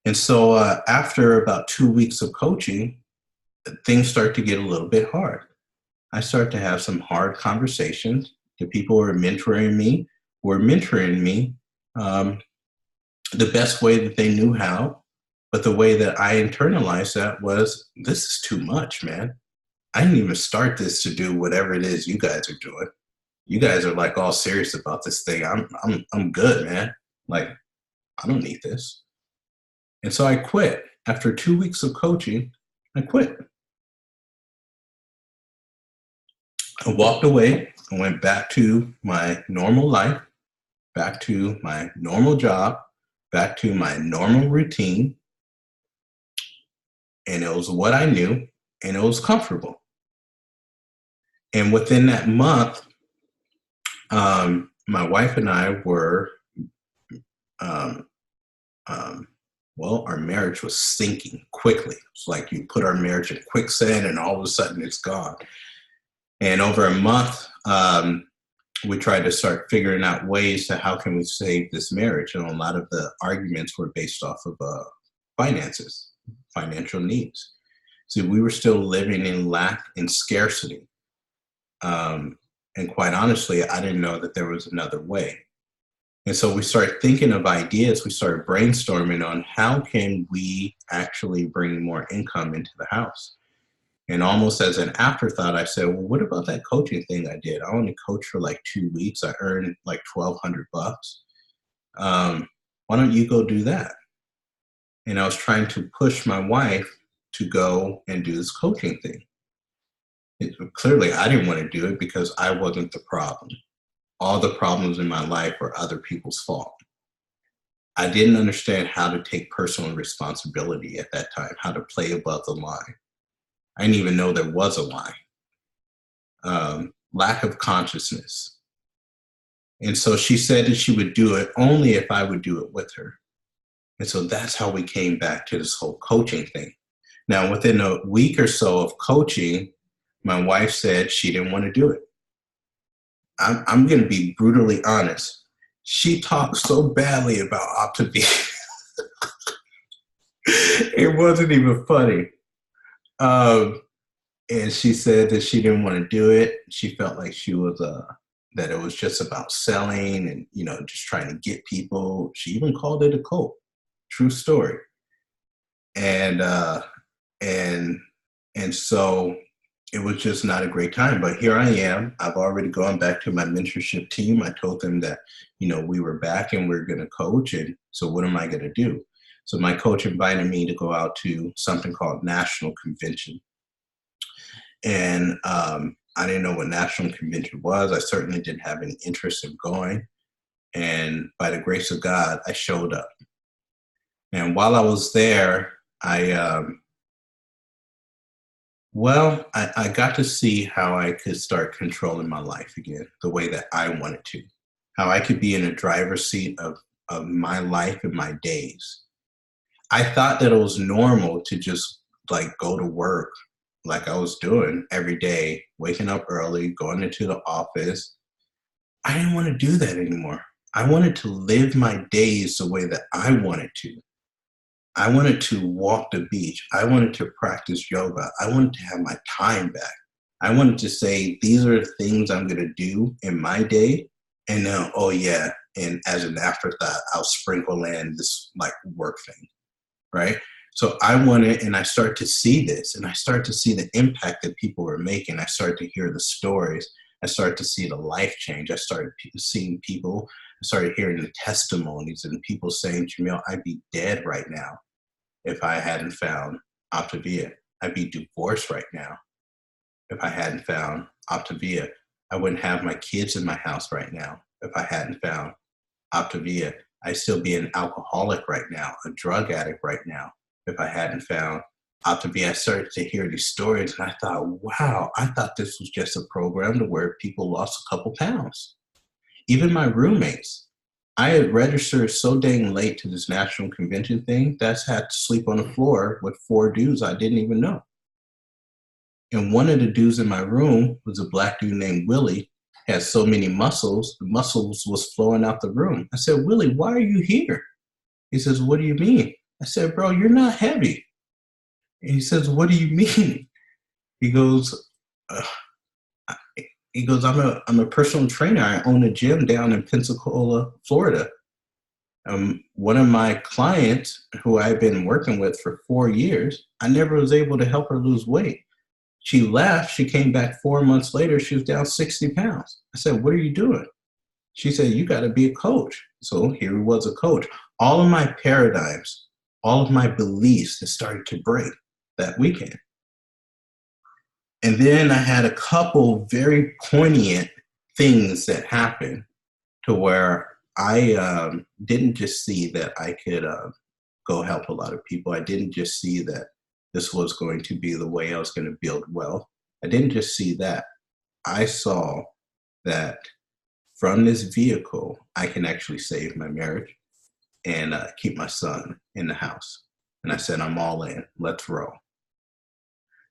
And so after about 2 weeks of coaching, things start to get a little bit hard. I start to have some hard conversations. The people who are mentoring me were mentoring me the best way that they knew how. But the way that I internalized that was, this is too much, man. I didn't even start this to do whatever it is you guys are doing. You guys are like all serious about this thing. I'm good, man. Like, I don't need this. And so I quit. After 2 weeks of coaching, I quit. I walked away and went back to my normal life, back to my normal job, back to my normal routine. And it was what I knew, and it was comfortable. And within that month, my wife and I were, our marriage was sinking quickly. It's like you put our marriage in quicksand and all of a sudden it's gone. And over a month, we tried to start figuring out ways to how can we save this marriage. And a lot of the arguments were based off of finances, financial needs. So we were still living in lack and scarcity. And quite honestly, I didn't know that there was another way. And so we started thinking of ideas. We started brainstorming on how can we actually bring more income into the house. And almost as an afterthought, I said, well, what about that coaching thing I did? I only coached for like 2 weeks. I earned like $1,200. Why don't you go do that? And I was trying to push my wife to go and do this coaching thing. Clearly, I didn't want to do it because I wasn't the problem. All the problems in my life were other people's fault. I didn't understand how to take personal responsibility at that time, how to play above the line. I didn't even know there was a line. Lack of consciousness. And so she said that she would do it only if I would do it with her. And so that's how we came back to this whole coaching thing. Now, within a week or so of coaching, my wife said she didn't want to do it. I'm going to be brutally honest. She talked so badly about Optavia. It wasn't even funny. And she said that she didn't want to do it. She felt like she was that it was just about selling and just trying to get people. She even called it a cult. True story. And so it was just not a great time. But here I am. I've already gone back to my mentorship team. I told them that we were back and we're going to coach. And so what am I going to do? So my coach invited me to go out to something called National Convention. And I didn't know what National Convention was. I certainly didn't have any interest in going. And by the grace of God, I showed up. And while I was there, I got to see how I could start controlling my life again, the way that I wanted to, how I could be in the driver's seat of my life and my days. I thought that it was normal to just like go to work like I was doing every day, waking up early, going into the office. I didn't want to do that anymore. I wanted to live my days the way that I wanted to. I wanted to walk the beach. I wanted to practice yoga. I wanted to have my time back. I wanted to say, these are the things I'm going to do in my day. And then, oh yeah, and as an afterthought, I'll sprinkle in this like work thing, right? So I wanted, and I started to see this, and I started to see the impact that people were making. I started to hear the stories. I started to see the life change. I started seeing people. I started hearing the testimonies and people saying, Jamil, I'd be dead right now if I hadn't found Optavia. I'd be divorced right now if I hadn't found Optavia. I wouldn't have my kids in my house right now if I hadn't found Optavia. I'd still be an alcoholic right now, a drug addict right now if I hadn't found Optavia. I started to hear these stories and I thought, wow, I thought this was just a program to where people lost a couple pounds. Even my roommates. I had registered so dang late to this national convention thing that's had to sleep on the floor with 4 dudes I didn't even know. And one of the dudes in my room was a black dude named Willie, had so many muscles, the muscles was flowing out the room. I said, Willie, why are you here? He says, what do you mean? I said, bro, you're not heavy. And he says, what do you mean? He goes, I'm a personal trainer. I own a gym down in Pensacola, Florida. One of my clients who I've been working with for 4 years, I never was able to help her lose weight. She left, she came back 4 months later, she was down 60 pounds. I said, what are you doing? She said, you got to be a coach. So here he was, a coach. All of my paradigms, all of my beliefs had started to break that weekend. And then I had a couple very poignant things that happened to where I didn't just see that I could go help a lot of people. I didn't just see that this was going to be the way I was going to build wealth. I didn't just see that. I saw that from this vehicle, I can actually save my marriage and keep my son in the house. And I said, I'm all in. Let's roll.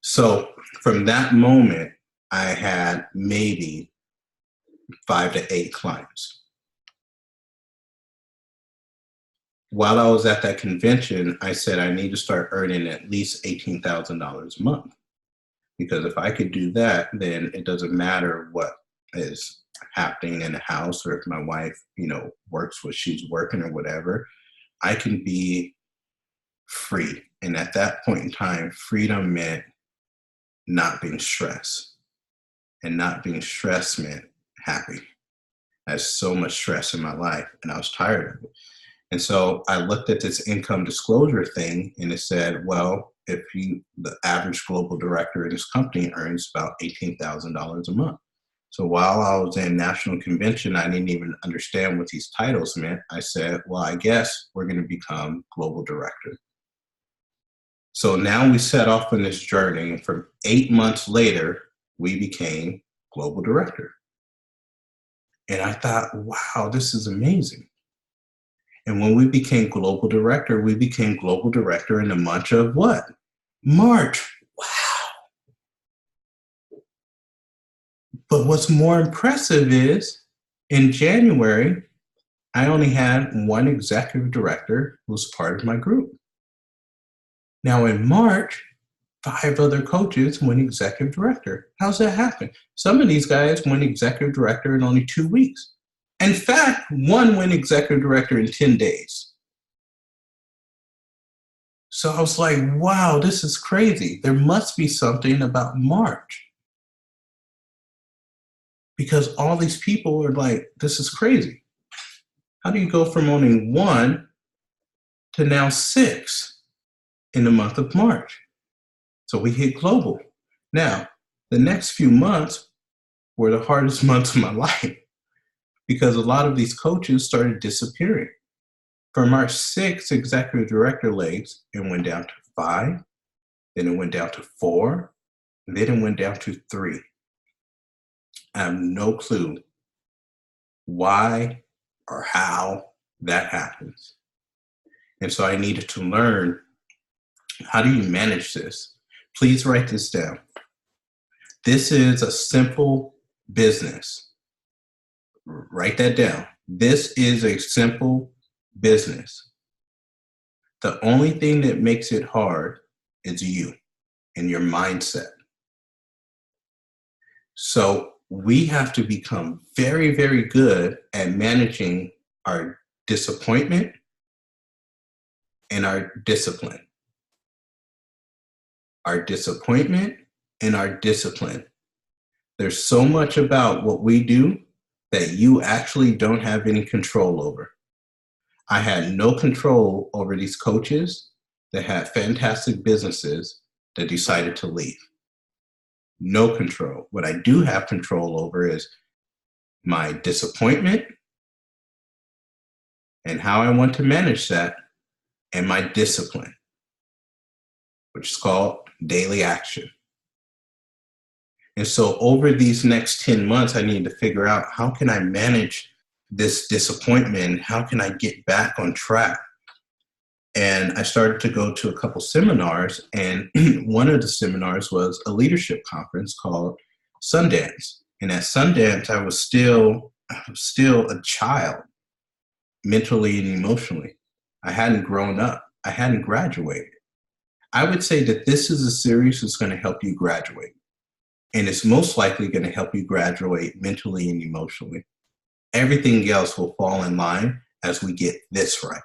So from that moment, I had maybe 5 to 8 clients. While I was at that convention, I said I need to start earning at least $18,000 a month. Because if I could do that, then it doesn't matter what is happening in the house or if my wife, works what she's working or whatever, I can be free. And at that point in time, freedom meant not being stressed. And not being stressed meant happy. I had so much stress in my life and I was tired of it. And so I looked at this income disclosure thing and it said, well, if the average global director in this company earns about $18,000 a month. So while I was in national convention, I didn't even understand what these titles meant. I said, well, I guess we're going to become global director. So now we set off on this journey. And from 8 months later, we became global director. And I thought, wow, this is amazing. And when we became global director in the month of what? March. Wow. But what's more impressive is in January, I only had one executive director who was part of my group. Now in March, 5 other coaches went executive director. How's that happen? Some of these guys went executive director in only 2 weeks. In fact, one went executive director in 10 days. So I was like, wow, this is crazy. There must be something about March. Because all these people are like, this is crazy. How do you go from owning one to now 6 in the month of March. So we hit global. Now, the next few months were the hardest months of my life because a lot of these coaches started disappearing. From our 6 executive director legs, it went down to 5, then it went down to 4, and then it went down to 3. I have no clue why or how that happens. And so I needed to learn, how do you manage this? Please write this down. This is a simple business. Write that down. This is a simple business. The only thing that makes it hard is you and your mindset. So we have to become very, very good at managing our disappointment and our discipline. Our disappointment and our discipline. There's so much about what we do that you actually don't have any control over. I had no control over these coaches that had fantastic businesses that decided to leave. No control. What I do have control over is my disappointment and how I want to manage that, and my discipline, which is called daily action. And so over these next 10 months, I need to figure out, how can I manage this disappointment? How can I get back on track? And I started to go to a couple seminars, and one of the seminars was a leadership conference called Sundance. And at Sundance, I was still a child, mentally and emotionally. I hadn't grown up. I hadn't graduated. I would say that this is a series that's going to help you graduate. And it's most likely going to help you graduate mentally and emotionally. Everything else will fall in line as we get this right.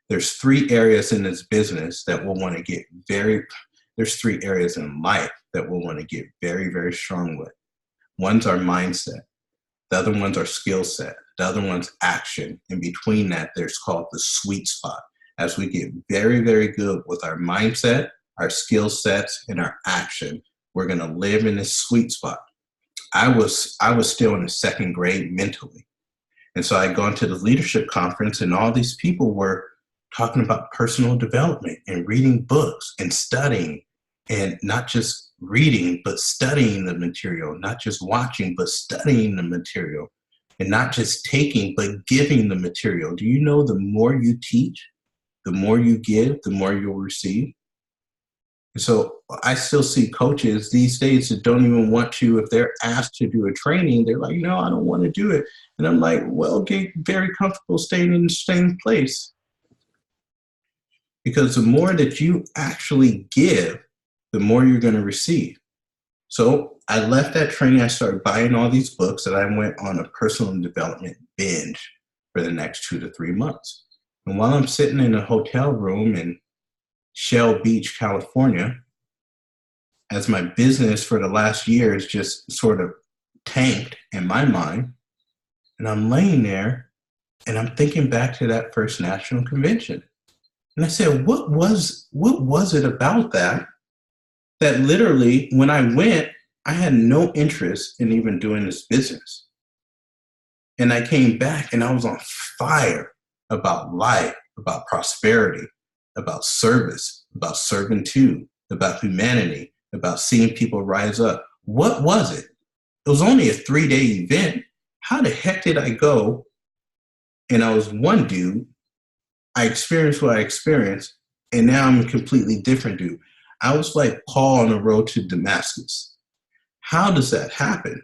There's 3 areas in this business that we'll want to get there's 3 areas in life that we'll want to get very, very strong with. One's our mindset. The other one's our skill set. The other one's action. In between that, there's called the sweet spot. As we get very, very good with our mindset, our skill sets, and our action, we're going to live in this sweet spot. I was still in the 2nd grade mentally. And so I'd gone to the leadership conference, and all these people were talking about personal development and reading books and studying, and not just reading, but studying the material, not just watching, but studying the material, and not just taking, but giving the material. Do you know the more you teach, the more you give, the more you'll receive? And so I still see coaches these days that don't even want to, if they're asked to do a training, they're like, no, I don't want to do it. And I'm like, well, get very comfortable staying in the same place. Because the more that you actually give, the more you're going to receive. So I left that training. I started buying all these books, and I went on a personal development binge for the next 2 to 3 months. And while I'm sitting in a hotel room in Shell Beach, California, as my business for the last year has just sort of tanked in my mind, and I'm laying there and I'm thinking back to that first national convention. And I said, what was it about that literally, when I went, I had no interest in even doing this business. And I came back and I was on fire about life, about prosperity, about service, about servitude, about humanity, about seeing people rise up. What was it? It was only a 3-day event. How the heck did I go? And I was one dude. I experienced what I experienced, and now I'm a completely different dude. I was like Paul on the road to Damascus. How does that happen?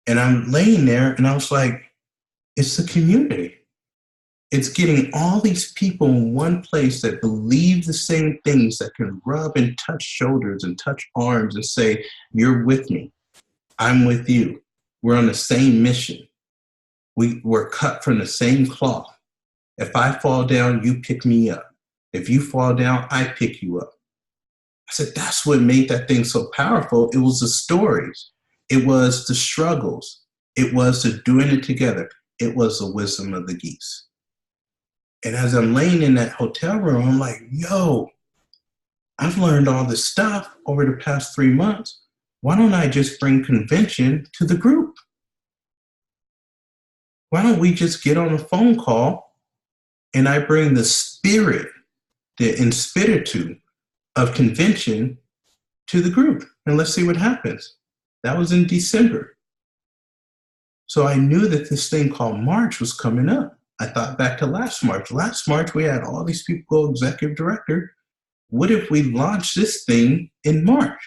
And I'm laying there, and I was like, it's the community. It's getting all these people in one place that believe the same things, that can rub and touch shoulders and touch arms and say, you're with me. I'm with you. We're on the same mission. We're cut from the same cloth. If I fall down, you pick me up. If you fall down, I pick you up. I said, that's what made that thing so powerful. It was the stories. It was the struggles. It was the doing it together. It was the wisdom of the geese. And as I'm laying in that hotel room, I'm like, yo, I've learned all this stuff over the past 3 months. Why don't I just bring convention to the group? Why don't we just get on a phone call and I bring the spirit, the inspiritu of convention to the group and let's see what happens. That was in December. So I knew that this thing called March was coming up. I thought back to last March. Last March, we had all these people go executive director. What if we launch this thing in March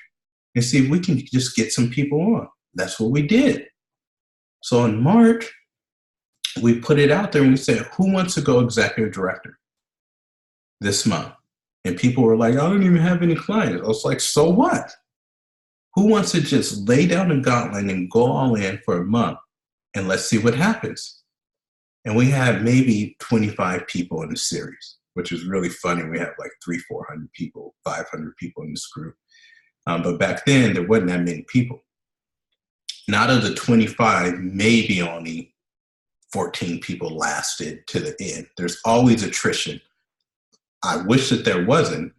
and see if we can just get some people on? That's what we did. So in March, we put it out there and we said, who wants to go executive director this month? And people were like, I don't even have any clients. I was like, so what? Who wants to just lay down the gauntlet and go all in for a month and let's see what happens? And we had maybe 25 people in the series, which is really funny. We had like 400 people, 500 people in this group. But back then, there wasn't that many people. And out of the 25, maybe only 14 people lasted to the end. There's always attrition. I wish that there wasn't,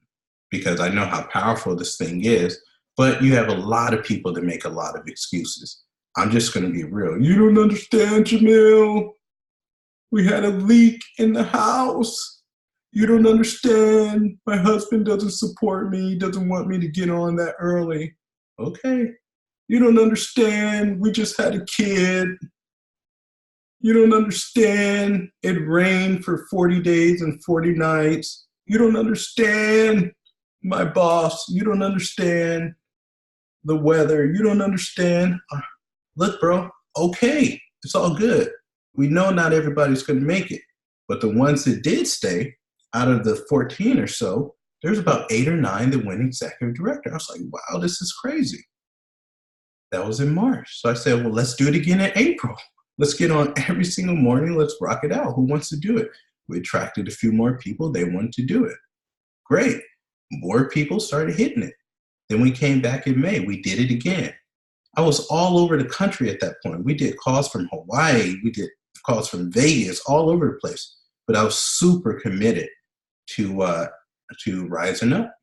because I know how powerful this thing is, but you have a lot of people that make a lot of excuses. I'm just going to be real. You don't understand, Jamil. We had a leak in the house. You don't understand. My husband doesn't support me. He doesn't want me to get on that early. Okay. You don't understand. We just had a kid. You don't understand. It rained for 40 days and 40 nights. You don't understand, my boss. You don't understand the weather. You don't understand. Look, bro, okay, it's all good. We know not everybody's going to make it. But the ones that did stay, out of the 14 or so, there's about 8 or 9 that went executive director. I was like, wow, this is crazy. That was in March. So I said, well, let's do it again in April. Let's get on every single morning. Let's rock it out. Who wants to do it? We attracted a few more people. They wanted to do it. Great. More people started hitting it. Then we came back in May. We did it again. I was all over the country at that point. We did calls from Hawaii. We did calls from Vegas, all over the place. But I was super committed to rising up.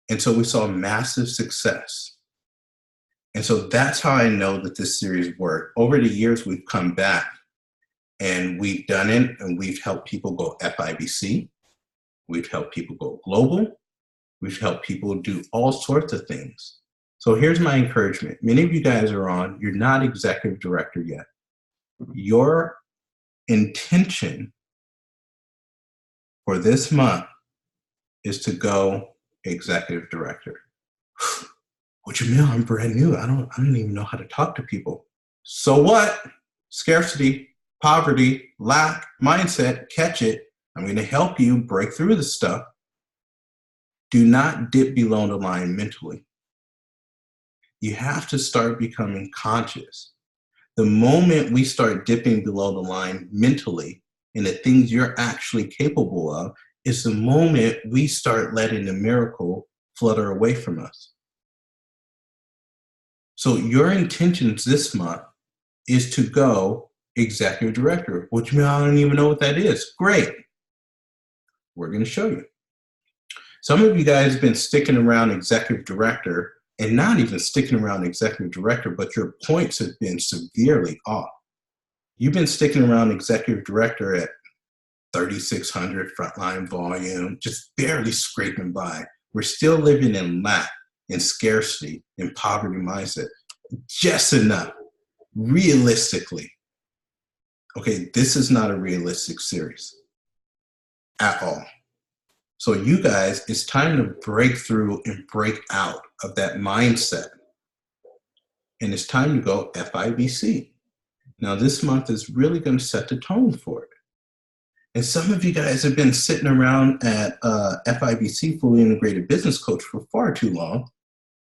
And so we saw massive success. And so that's how I know that this series worked. Over the years, we've come back and we've done it, and we've helped people go FIBC. We've helped people go global. We've helped people do all sorts of things. So here's my encouragement. Many of you guys are on, you're not executive director yet. Your intention for this month is to go executive director. Well, Jamil, I'm brand new. I don't even know how to talk to people. So what? Scarcity, poverty, lack, mindset, catch it. I'm going to help you break through this stuff. Do not dip below the line mentally. You have to start becoming conscious. The moment we start dipping below the line mentally in the things you're actually capable of is the moment we start letting the miracle flutter away from us. So your intentions this month is to go executive director, which I don't even know what that is. Great. We're going to show you. Some of you guys have been sticking around executive director, and not even sticking around executive director, but your points have been severely off. You've been sticking around executive director at 3,600 frontline volume, just barely scraping by. We're still living in lack, in scarcity, in poverty mindset, just enough, realistically. Okay, this is not a realistic series at all. So you guys, it's time to break through and break out of that mindset. And it's time to go FIBC. Now this month is really going to set the tone for it. And some of you guys have been sitting around at FIBC, Fully Integrated Business Coach, for far too long.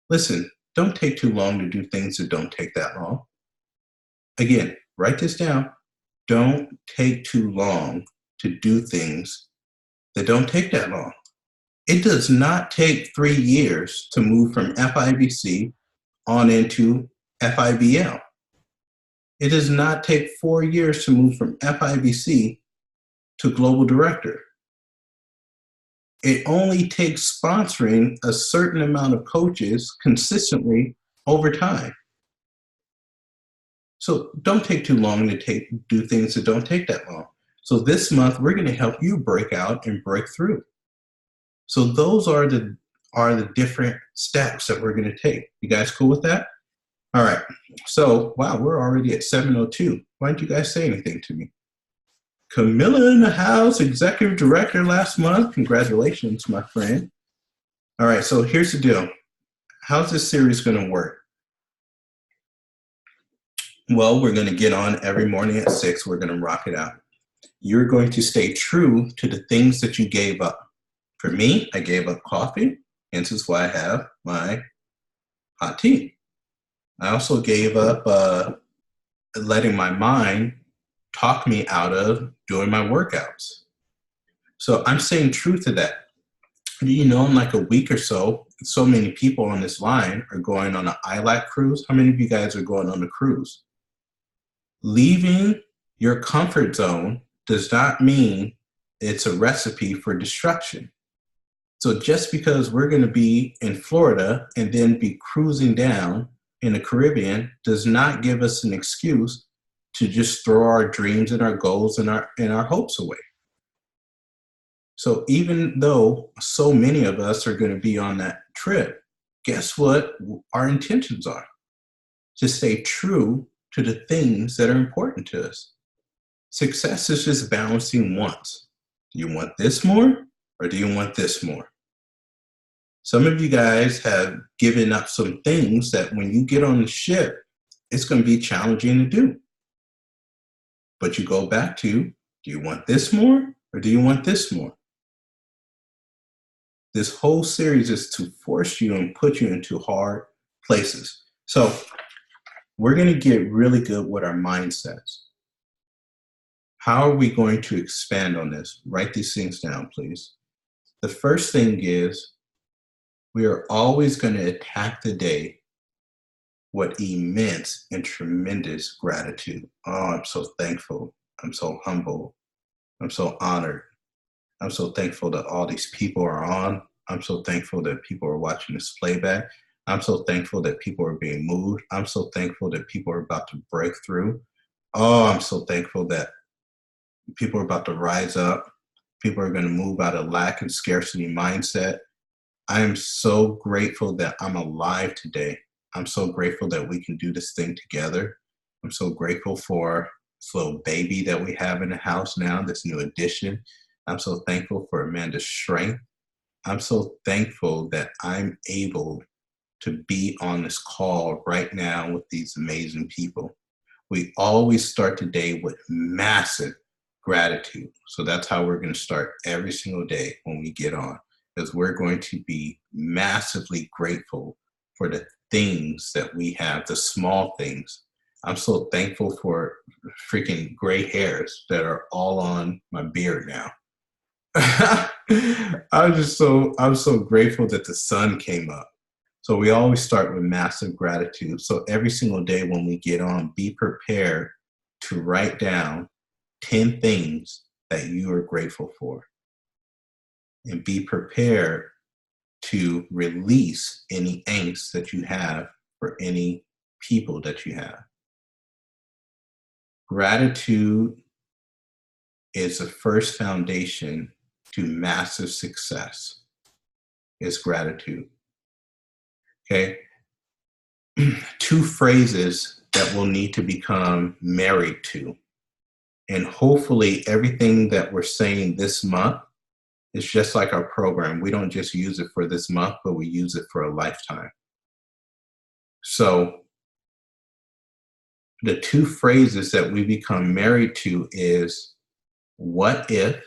Listen, don't take too long to do things that don't take that long. Again, write this down. Don't take too long to do things that don't take that long. It does not take 3 years to move from FIBC on into FIBL. It does not take 4 years to move from FIBC to global director. It only takes sponsoring a certain amount of coaches consistently over time. So don't take too long to do things that don't take that long. So this month, we're going to help you break out and break through. So those are the different steps that we're going to take. You guys cool with that? All right. So, wow, we're already at 7:02. Why didn't you guys say anything to me? Camilla in the house, executive director last month. Congratulations, my friend. All right, so here's the deal. How's this series going to work? Well, we're going to get on every morning at 6. We're going to rock it out. You're going to stay true to the things that you gave up. For me, I gave up coffee, hence is why I have my hot tea. I also gave up letting my mind talk me out of doing my workouts. So I'm staying true to that. You know, in like a week or so many people on this line are going on an ILAC cruise. How many of you guys are going on a cruise? Leaving your comfort zone does not mean it's a recipe for destruction. So just because we're going to be in Florida and then be cruising down in the Caribbean does not give us an excuse to just throw our dreams and our goals and our hopes away. So even though so many of us are going to be on that trip, guess what our intentions are? To stay true to the things that are important to us. Success is just balancing wants. Do you want this more or do you want this more? Some of you guys have given up some things that when you get on the ship, it's going to be challenging to do. But you go back to, do you want this more or do you want this more? This whole series is to force you and put you into hard places. So we're going to get really good with our mindsets. How are we going to expand on this? Write these things down, please. The first thing is we are always going to attack the day with immense and tremendous gratitude. Oh, I'm so thankful. I'm so humble. I'm so honored. I'm so thankful that all these people are on. I'm so thankful that people are watching this playback. I'm so thankful that people are being moved. I'm so thankful that people are about to break through. Oh, I'm so thankful that people are about to rise up. People are going to move out of lack and scarcity mindset. I am so grateful that I'm alive today. I'm so grateful that we can do this thing together. I'm so grateful for this little baby that we have in the house now, this new addition. I'm so thankful for Amanda's strength. I'm so thankful that I'm able to be on this call right now with these amazing people. We always start the day with massive gratitude. So that's how we're going to start every single day when we get on. Because we're going to be massively grateful for the things that we have, the small things. I'm so thankful for freaking gray hairs that are all on my beard now. I'm so grateful that the sun came up. So we always start with massive gratitude. So every single day when we get on, be prepared to write down 10 things that you are grateful for. And be prepared to release any angst that you have for any people that you have. Gratitude is the first foundation to massive success, is gratitude. Okay? 2 phrases that we'll need to become married to. And hopefully everything that we're saying this month, it's just like our program. We don't just use it for this month, but we use it for a lifetime. So the 2 phrases that we become married to is, what if,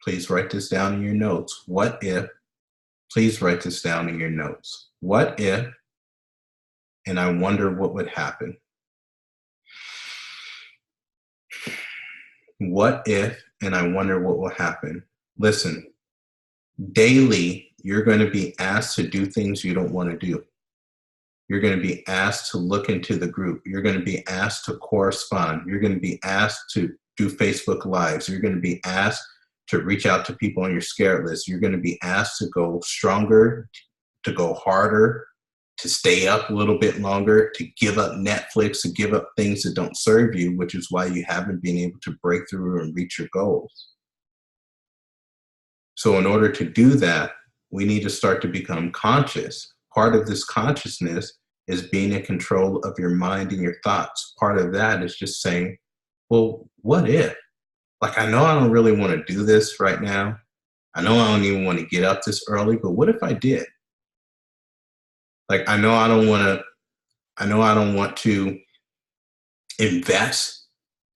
please write this down in your notes. What if, please write this down in your notes. What if, and I wonder what would happen. What if, and I wonder what will happen. Listen, daily, you're going to be asked to do things you don't want to do. You're going to be asked to look into the group. You're going to be asked to correspond. You're going to be asked to do Facebook Lives. You're going to be asked to reach out to people on your scared list. You're going to be asked to go stronger, to go harder, to stay up a little bit longer, to give up Netflix, to give up things that don't serve you, which is why you haven't been able to break through and reach your goals. So in order to do that, we need to start to become conscious. Part of this consciousness is being in control of your mind and your thoughts. Part of that is just saying, well, what if? Like, I know I don't really want to do this right now. I know I don't even want to get up this early, but what if I did? Like, I know I don't want to invest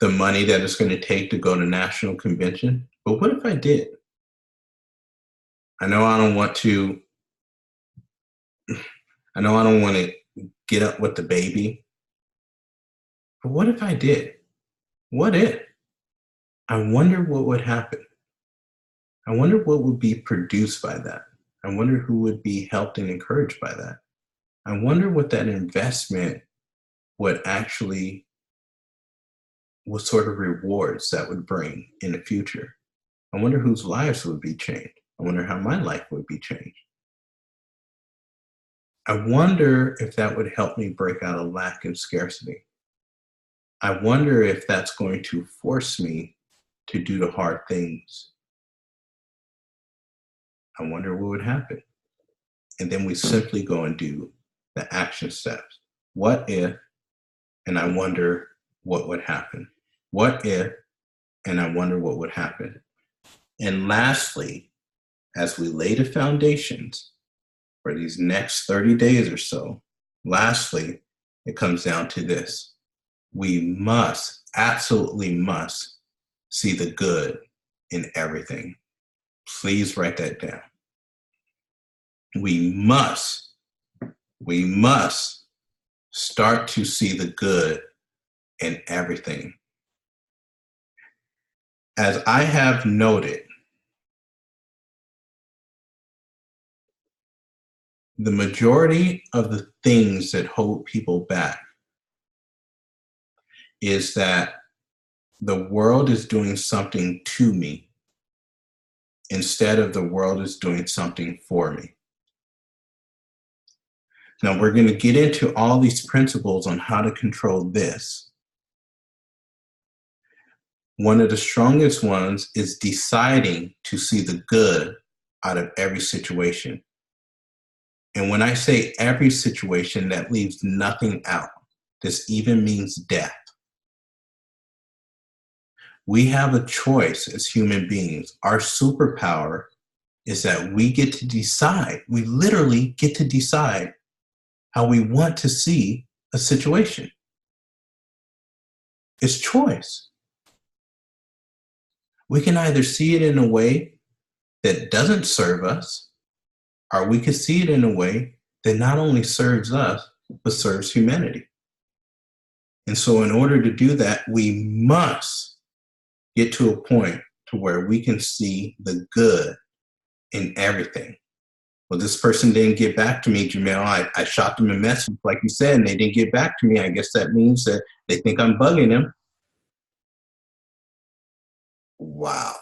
the money that it's going to take to go to national convention, but what if I did? I know I don't want to get up with the baby, but what if I did? What if? I wonder what would happen. I wonder what would be produced by that. I wonder who would be helped and encouraged by that. I wonder what that investment would actually, what sort of rewards that would bring in the future. I wonder whose lives would be changed. I wonder how my life would be changed. I wonder if that would help me break out of lack and scarcity. I wonder if that's going to force me to do the hard things. I wonder what would happen. And then we simply go and do the action steps. What if, and I wonder what would happen. What if, and I wonder what would happen. And lastly, as we lay the foundations for these next 30 days or so, lastly, it comes down to this. We must, absolutely must, see the good in everything. Please write that down. We must start to see the good in everything. As I have noted, the majority of the things that hold people back is that the world is doing something to me instead of the world is doing something for me. Now, we're going to get into all these principles on how to control this. One of the strongest ones is deciding to see the good out of every situation. And when I say every situation, that leaves nothing out. This even means death. We have a choice as human beings. Our superpower is that we get to decide. We literally get to decide how we want to see a situation. It's choice. We can either see it in a way that doesn't serve us, or we can see it in a way that not only serves us, but serves humanity. And so in order to do that, we must get to a point to where we can see the good in everything. Well, this person didn't get back to me, Jamel. I shot them a message, like you said, and they didn't get back to me. I guess that means that they think I'm bugging them. Wow.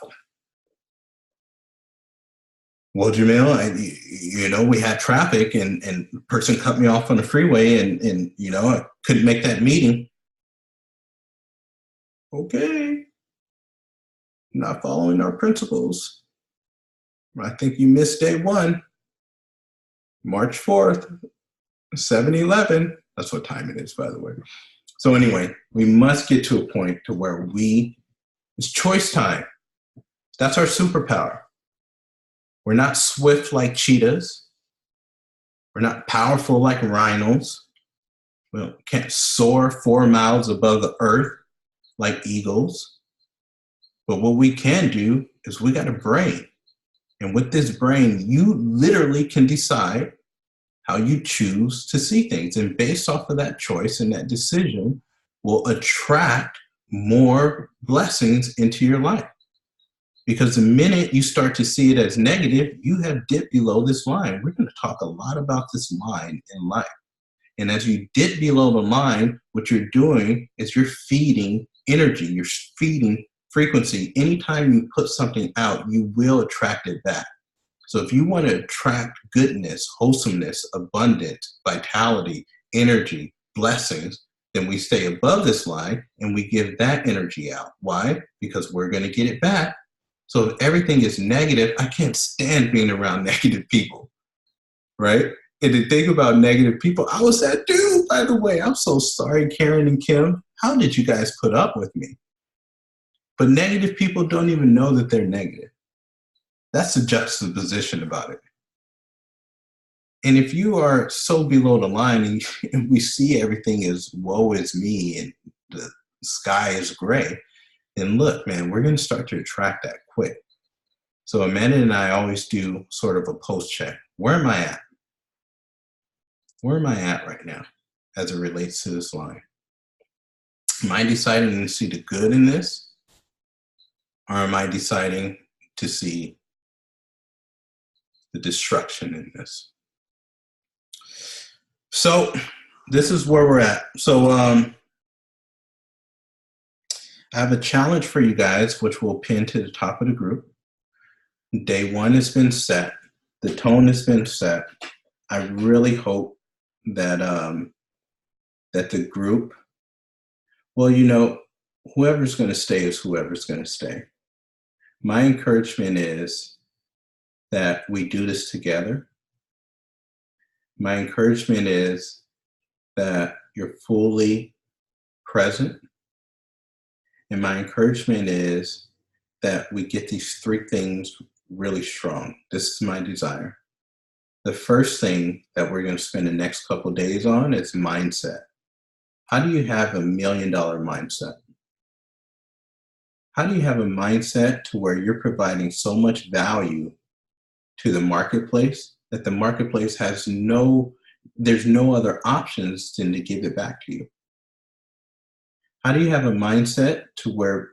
Well, Jamel, we had traffic and the person cut me off on the freeway and I couldn't make that meeting. Okay. Not following our principles. I think you missed day one. March 4th, 7-11. That's what time it is, by the way. So anyway, we must get to a point to where it's choice time. That's our superpower. We're not swift like cheetahs. We're not powerful like rhinos. We can't soar 4 miles above the earth like eagles. But what we can do is we got a brain. And with this brain, you literally can decide how you choose to see things. And based off of that choice and that decision will attract more blessings into your life. Because the minute you start to see it as negative, you have dipped below this line. We're going to talk a lot about this line in life. And as you dip below the line, what you're doing is you're feeding energy. You're feeding frequency, anytime you put something out, you will attract it back. So if you want to attract goodness, wholesomeness, abundance, vitality, energy, blessings, then we stay above this line and we give that energy out. Why? Because we're going to get it back. So if everything is negative, I can't stand being around negative people, right? And to think about negative people, I was that dude, by the way. I'm so sorry, Karen and Kim. How did you guys put up with me? But negative people don't even know that they're negative. That's the juxtaposition about it. And if you are so below the line and we see everything as woe is me and the sky is gray, then look, man, we're going to start to attract that quick. So Amanda and I always do sort of a post check. Where am I at? Where am I at right now as it relates to this line? Am I deciding to see the good in this? Or am I deciding to see the destruction in this? So this is where we're at. So I have a challenge for you guys, which we'll pin to the top of the group. Day one has been set. The tone has been set. I really hope that that the group, well, you know, whoever's going to stay is whoever's going to stay. My encouragement is that we do this together. My encouragement is that you're fully present. And my encouragement is that we get these three things really strong. This is my desire. The first thing that we're going to spend the next couple of days on is mindset. How do you have $1 million mindset? How do you have a mindset to where you're providing so much value to the marketplace that the marketplace has there's no other options than to give it back to you? How do you have a mindset to where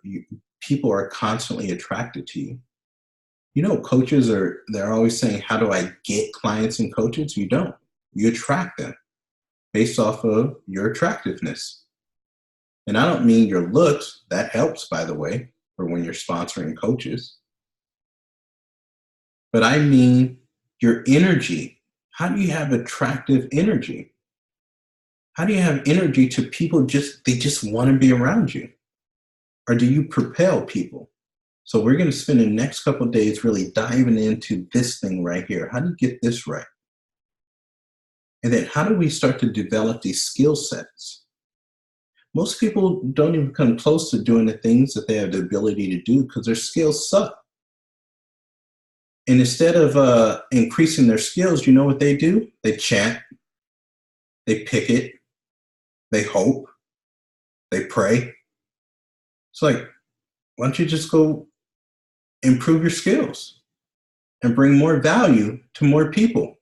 people are constantly attracted to you? You know, coaches they're always saying, how do I get clients and coaches? You don't. You attract them based off of your attractiveness. And I don't mean your looks. That helps, by the way, for when you're sponsoring coaches. But I mean your energy. How do you have attractive energy? How do you have energy to people they just want to be around you? Or do you propel people? So we're going to spend the next couple of days really diving into this thing right here. How do you get this right? And then how do we start to develop these skill sets? Most people don't even come close to doing the things that they have the ability to do because their skills suck. And instead of increasing their skills, you know what they do? They chant, they picket, they hope, they pray. It's like, why don't you just go improve your skills and bring more value to more people?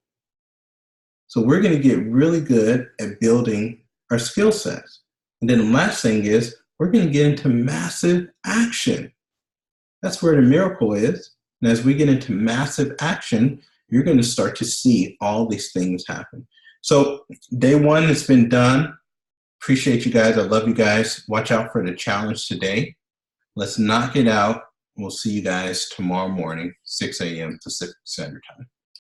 So we're going to get really good at building our skill sets. And then the last thing is we're going to get into massive action. That's where the miracle is. And as we get into massive action, you're going to start to see all these things happen. So day one has been done. Appreciate you guys. I love you guys. Watch out for the challenge today. Let's knock it out. We'll see you guys tomorrow morning, 6 a.m. Pacific Standard Time.